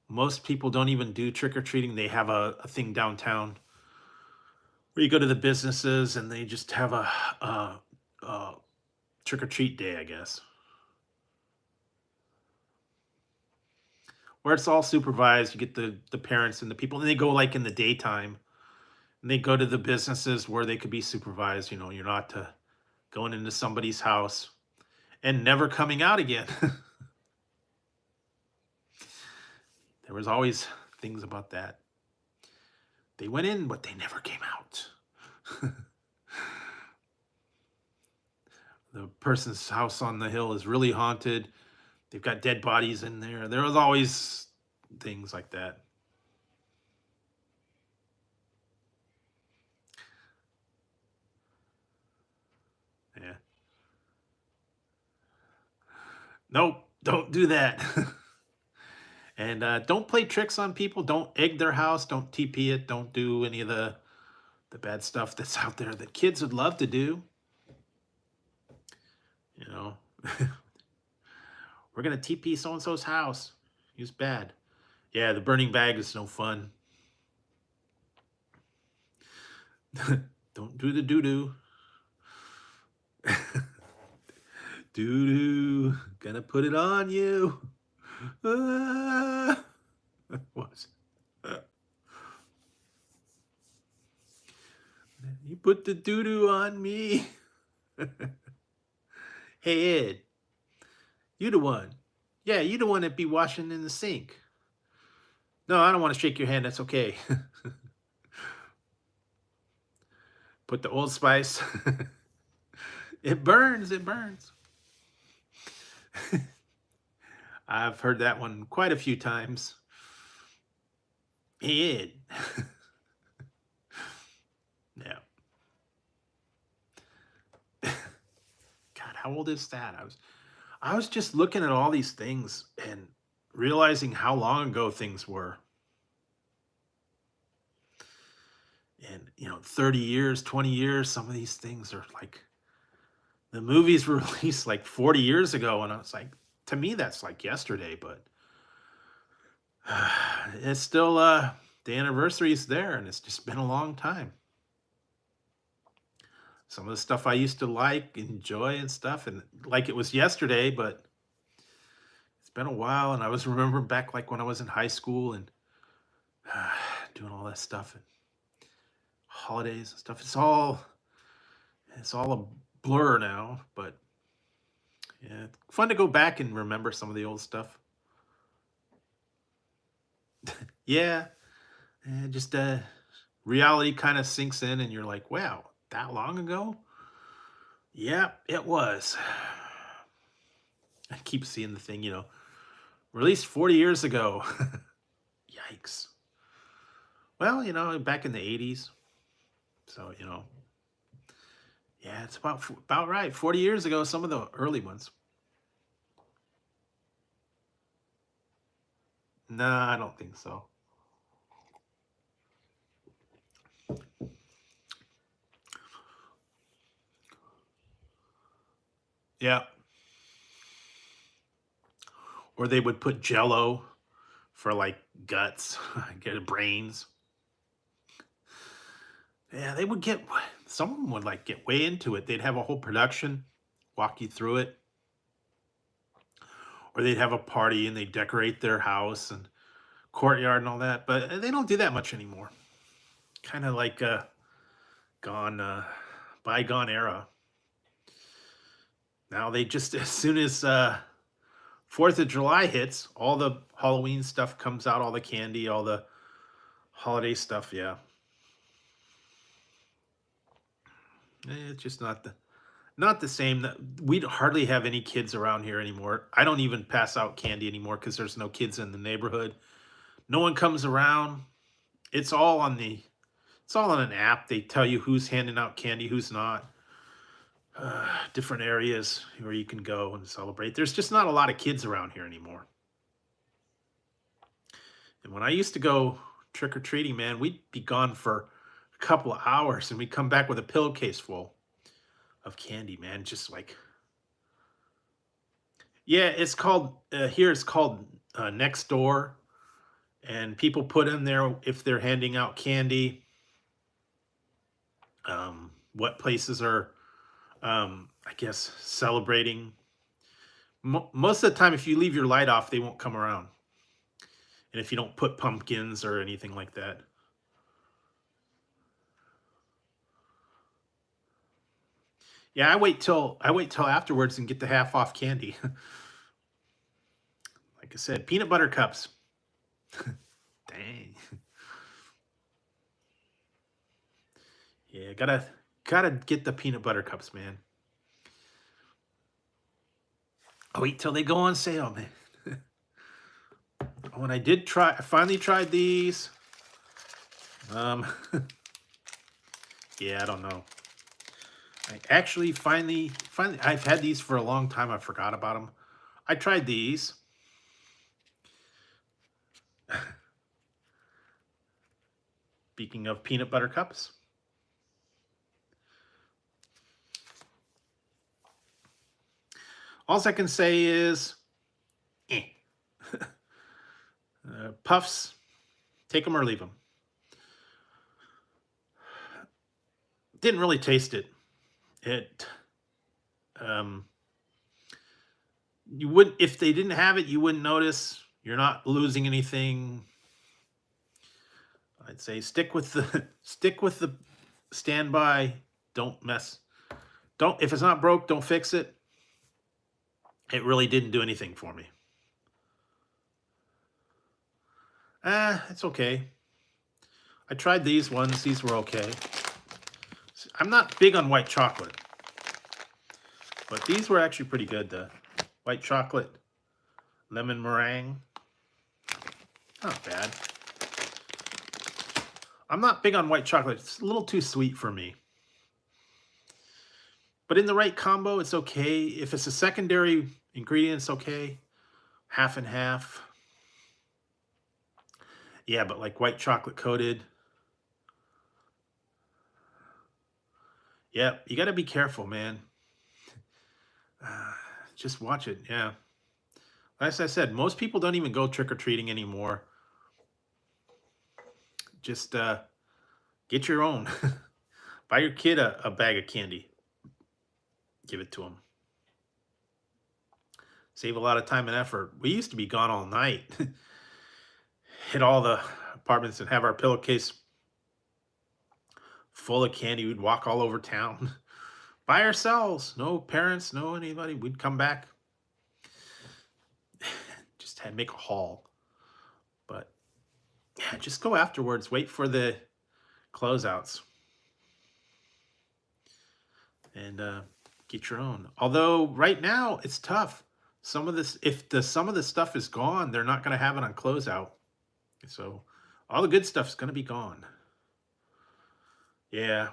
Most people don't even do trick or treating. They have a thing downtown where you go to the businesses and they just have a trick or treat day, I guess, where it's all supervised. You get the parents and the people, and they go like in the daytime, and they go to the businesses where they could be supervised. You know, you're not going into somebody's house and never coming out again. There was always things about that. They went in, but they never came out. The person's house on the hill is really haunted. They've got dead bodies in there. There was always things like that. Yeah. Nope, don't do that. And don't play tricks on people. Don't egg their house. Don't TP it. Don't do any of the bad stuff that's out there that kids would love to do. You know, we're gonna TP so and so's house. He's bad. Yeah, the burning bag is no fun. Don't do the doo doo. Doo doo, gonna put it on you. Ah. What? You put the doo doo on me. Hey Ed, you the one. Yeah, you the one that be washing in the sink. No, I don't want to shake your hand. That's okay. Put the Old Spice. It burns. It burns. I've heard that one quite a few times. Hey Ed. Yeah. God, how old is that? I was just looking at all these things and realizing how long ago things were. And 30 years, 20 years, some of these things are like the movies were released like 40 years ago, and I was like, to me that's like yesterday, but it's still the anniversary is there, and it's just been a long time. Some of the stuff I used to like, enjoy and stuff, and like it was yesterday, but it's been a while, and I was remembering back like when I was in high school and doing all that stuff and holidays and stuff. It's all a blur now, but yeah, fun to go back and remember some of the old stuff. Yeah, and just reality kind of sinks in, and you're like, wow, that long ago? Yeah, it was. I keep seeing the thing, released 40 years ago. Yikes. Well, back in the 80s. So, yeah, it's about right. 40 years ago, some of the early ones. No, I don't think so. Yeah. Or they would put jello for like guts, get brains. Yeah, they would some of them would like get way into it. They'd have a whole production, walk you through it, or they'd have a party and they decorate their house and courtyard and all that. But they don't do that much anymore. Kind of like gone bygone era. Now they just as soon as 4th of July hits, all the Halloween stuff comes out, all the candy, all the holiday stuff, yeah. It's just not the same. We hardly have any kids around here anymore. I don't even pass out candy anymore because there's no kids in the neighborhood. No one comes around. It's all on an app. They tell you who's handing out candy, who's not. Different areas where you can go and celebrate. There's just not a lot of kids around here anymore. And when I used to go trick or treating, man, we'd be gone for a couple of hours and we'd come back with a pillowcase full of candy, man. Just like, yeah, it's called here. It's called Next Door, and people put in there if they're handing out candy. What places are, I guess, celebrating. Most of the time, if you leave your light off, they won't come around. And if you don't put pumpkins or anything like that. Yeah, I wait till afterwards and get the half off candy. Like I said, peanut butter cups. Dang. Yeah, gotta get the peanut butter cups, man. I wait till they go on sale, man. When I finally tried these. Um, yeah, I don't know. I actually finally, I've had these for a long time. I forgot about them. I tried these. Speaking of peanut butter cups, all I can say is, eh. Puffs, take them or leave them. Didn't really taste it. It, um, you wouldn't if they didn't have it, you wouldn't notice. You're not losing anything. I'd say stick with the standby. Don't mess. Don't if it's not broke, don't fix it. It really didn't do anything for me. It's okay. I tried these ones. These were okay. I'm not big on white chocolate, but these were actually pretty good. The white chocolate lemon meringue. Not bad. I'm not big on white chocolate. It's a little too sweet for me. But in the right combo, it's okay. If it's a secondary ingredient, it's okay. Half and half. Yeah, but like white chocolate coated. Yeah, you got to be careful, man. Uh, just watch it. Yeah. As I said, most people don't even go trick or treating anymore. Just get your own. Buy your kid a bag of candy. Give it to him. Save a lot of time and effort. We used to be gone all night. Hit all the apartments and have our pillowcase full of candy. We'd walk all over town by ourselves. No parents, no anybody. We'd come back. Just had to make a haul. But yeah, just go afterwards. Wait for the closeouts. And get your own. Although right now it's tough. Some of the stuff is gone, they're not going to have it on closeout. So all the good stuff's going to be gone. Yeah,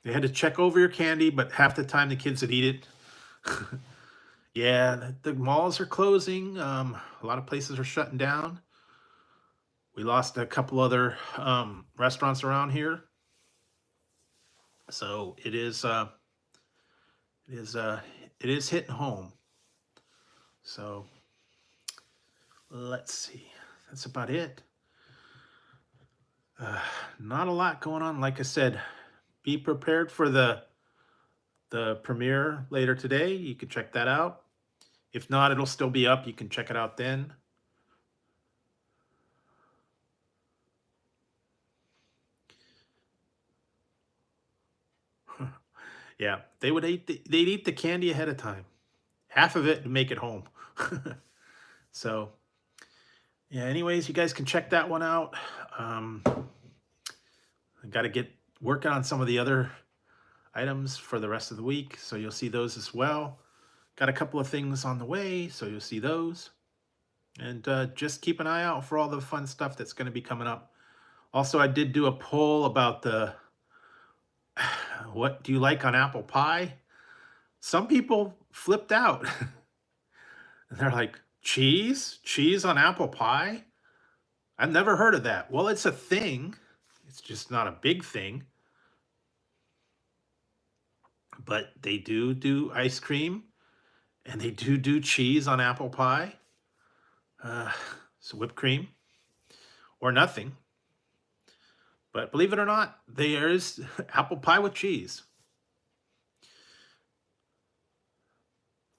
they had to check over your candy, but half the time the kids would eat it. Yeah, the malls are closing. A lot of places are shutting down. We lost a couple other restaurants around here, so it is it is hitting home. So let's see. That's about it. Uh, Not a lot going on. Like I said, be prepared for the premiere later today. You can check that out. If not, it'll still be up. You can check it out then. Yeah, they'd eat the candy ahead of time. Half of it to make it home. So, yeah, anyways, you guys can check that one out. I got to get working on some of the other items for the rest of the week, so you'll see those as well. Got a couple of things on the way, so you'll see those. And just keep an eye out for all the fun stuff that's going to be coming up. Also, I did do a poll about the what do you like on apple pie? Some people flipped out. They're like, cheese? Cheese on apple pie? I've never heard of that. Well, it's a thing. It's just not a big thing. But they do ice cream, and they do cheese on apple pie. So whipped cream or nothing. But believe it or not, there is apple pie with cheese.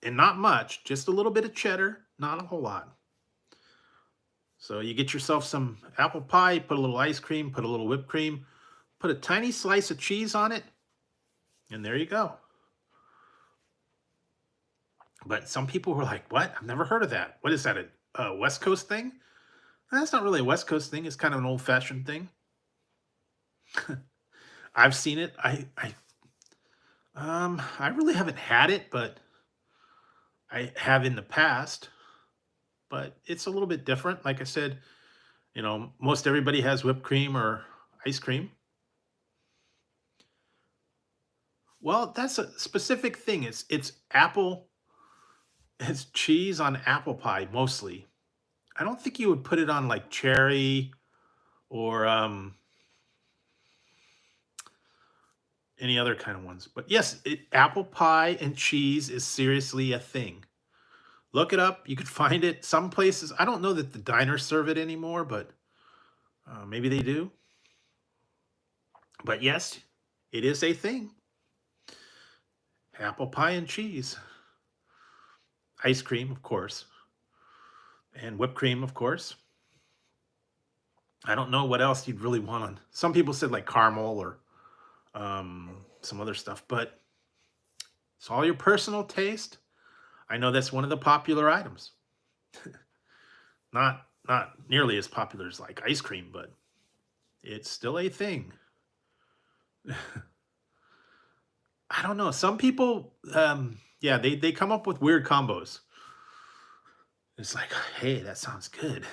And not much, just a little bit of cheddar, not a whole lot. So you get yourself some apple pie, put a little ice cream, put a little whipped cream, put a tiny slice of cheese on it, and there you go. But some people were like, what? I've never heard of that. What is that, a West Coast thing? That's not really a West Coast thing. It's kind of an old-fashioned thing. I've seen it. I really haven't had it, but I have in the past. But it's a little bit different. Like I said, you know, most everybody has whipped cream or ice cream. Well, that's a specific thing. It's apple. It's cheese on apple pie mostly. I don't think you would put it on like cherry or any other kind of ones. But yes, apple pie and cheese is seriously a thing. Look it up. You could find it some places. I don't know that the diners serve it anymore, but maybe they do. But yes, it is a thing. Apple pie and cheese. Ice cream, of course. And whipped cream, of course. I don't know what else you'd really want on. Some people said like caramel or some other stuff, but it's all your personal taste. I know that's one of the popular items. Not nearly as popular as like ice cream, but it's still a thing. I don't know. Some people, yeah, they come up with weird combos. It's like, hey, that sounds good.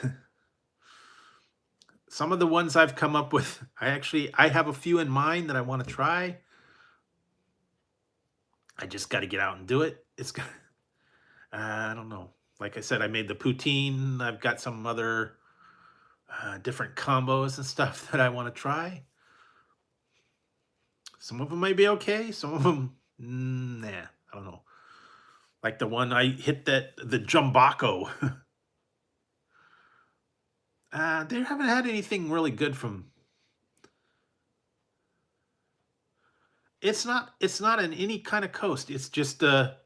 Some of the ones I've come up with, I have a few in mind that I want to try. I just got to get out and do it. I don't know. Like I said, I made the poutine. I've got some other different combos and stuff that I want to try. Some of them may be okay. Some of them, nah, I don't know. Like the one I hit the Jumbaco. They haven't had anything really good from. It's not in any kind of coast. It's just a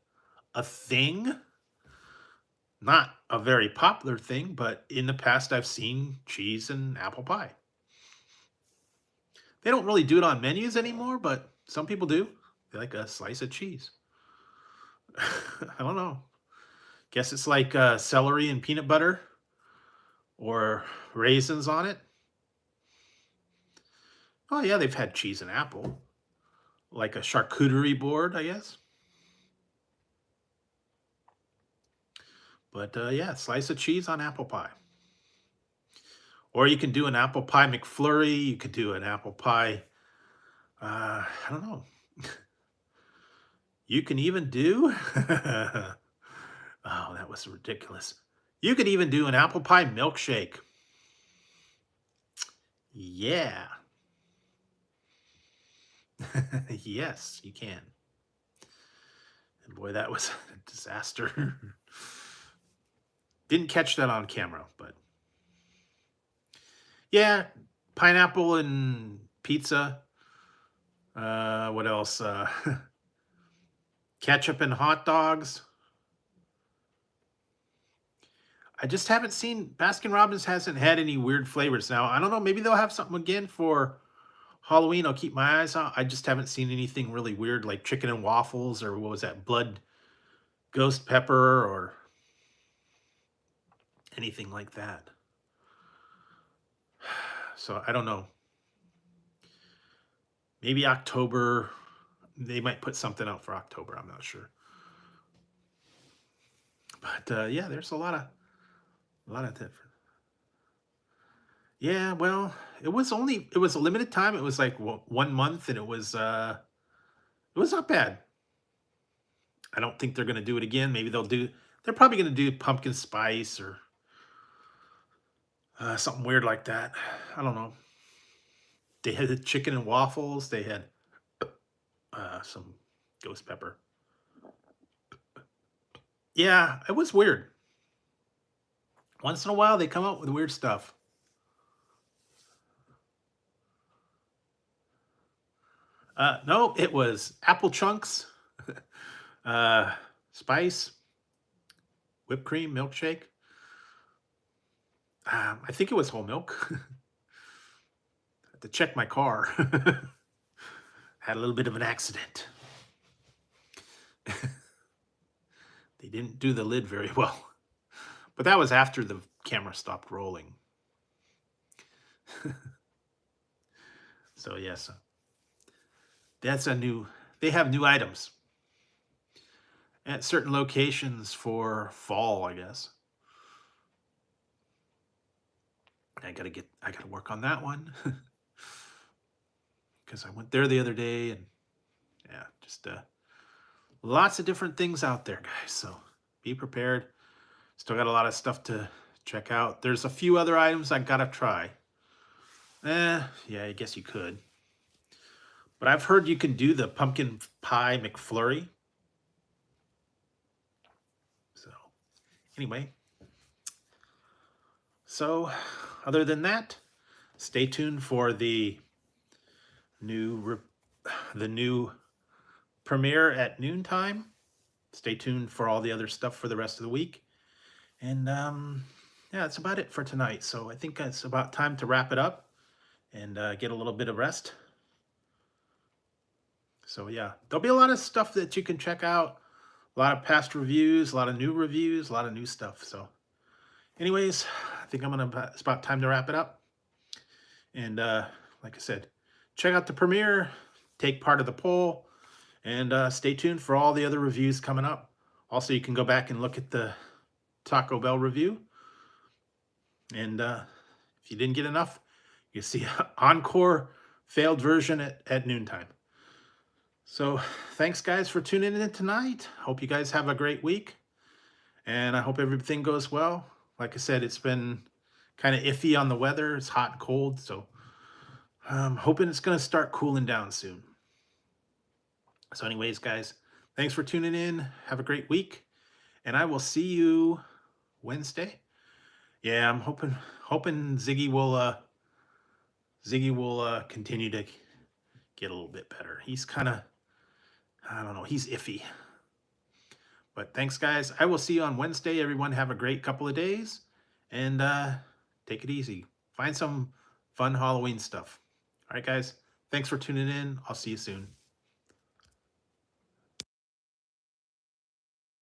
thing. Not a very popular thing, but in the past I've seen cheese and apple pie. They don't really do it on menus anymore, but some people do. They like a slice of cheese. I don't know. Guess it's like celery and peanut butter or raisins on it. Oh yeah, they've had cheese and apple. Like a charcuterie board, I guess. But yeah, slice of cheese on apple pie. Or you can do an apple pie McFlurry. You could do an apple pie. I don't know. You can even do. Oh, that was ridiculous. You could even do an apple pie milkshake. Yeah. Yes, you can. And boy, that was a disaster. Didn't catch that on camera, but yeah, pineapple and pizza. What else? Ketchup and hot dogs. I just haven't seen Baskin Robbins hasn't had any weird flavors. Now, I don't know, maybe they'll have something again for Halloween. I'll keep my eyes out. I just haven't seen anything really weird like chicken and waffles or what was that? Blood ghost pepper or anything like that. So I don't know. Maybe October. They might put something out for October. I'm not sure. But yeah, there's a lot of different. Yeah, well, it was a limited time. It was like 1 month, and it was not bad. I don't think they're gonna do it again. Maybe they're probably gonna do pumpkin spice or something weird like that. I don't know. They had the chicken and waffles. They had some ghost pepper. Yeah, it was weird. Once in a while, they come out with weird stuff. No, it was apple chunks, uh, spice, whipped cream, milkshake. I think it was whole milk. Had to check my car. Had a little bit of an accident. They didn't do the lid very well. But that was after the camera stopped rolling. So yes, that's they have new items at certain locations for fall, I guess. I gotta work on that one. Because I went there the other day, and yeah, just lots of different things out there, guys. So be prepared. Still got a lot of stuff to check out. There's a few other items I gotta try. Yeah, I guess you could. But I've heard you can do the pumpkin pie McFlurry. So anyway, so other than that, stay tuned for the new premiere at noontime. Stay tuned for all the other stuff for the rest of the week. And yeah, that's about it for tonight. So I think it's about time to wrap it up and get a little bit of rest. So yeah, there'll be a lot of stuff that you can check out. A lot of past reviews, a lot of new reviews, a lot of new stuff. So anyways, I think it's about time to wrap it up. And like I said, check out the premiere, take part of the poll, and stay tuned for all the other reviews coming up. Also, you can go back and look at the Taco Bell review. And if you didn't get enough, you see encore failed version at noontime. So thanks, guys, for tuning in tonight. Hope you guys have a great week. And I hope everything goes well. Like I said, it's been kind of iffy on the weather. It's hot and cold. So I'm hoping it's going to start cooling down soon. So anyways, guys, thanks for tuning in. Have a great week. And I will see you Wednesday. Yeah, I'm hoping Ziggy will continue to get a little bit better. He's kind of, I don't know, he's iffy. But thanks, guys. I will see you on Wednesday. Everyone have a great couple of days, and take it easy. Find some fun Halloween stuff. All right, guys. Thanks for tuning in. I'll see you soon.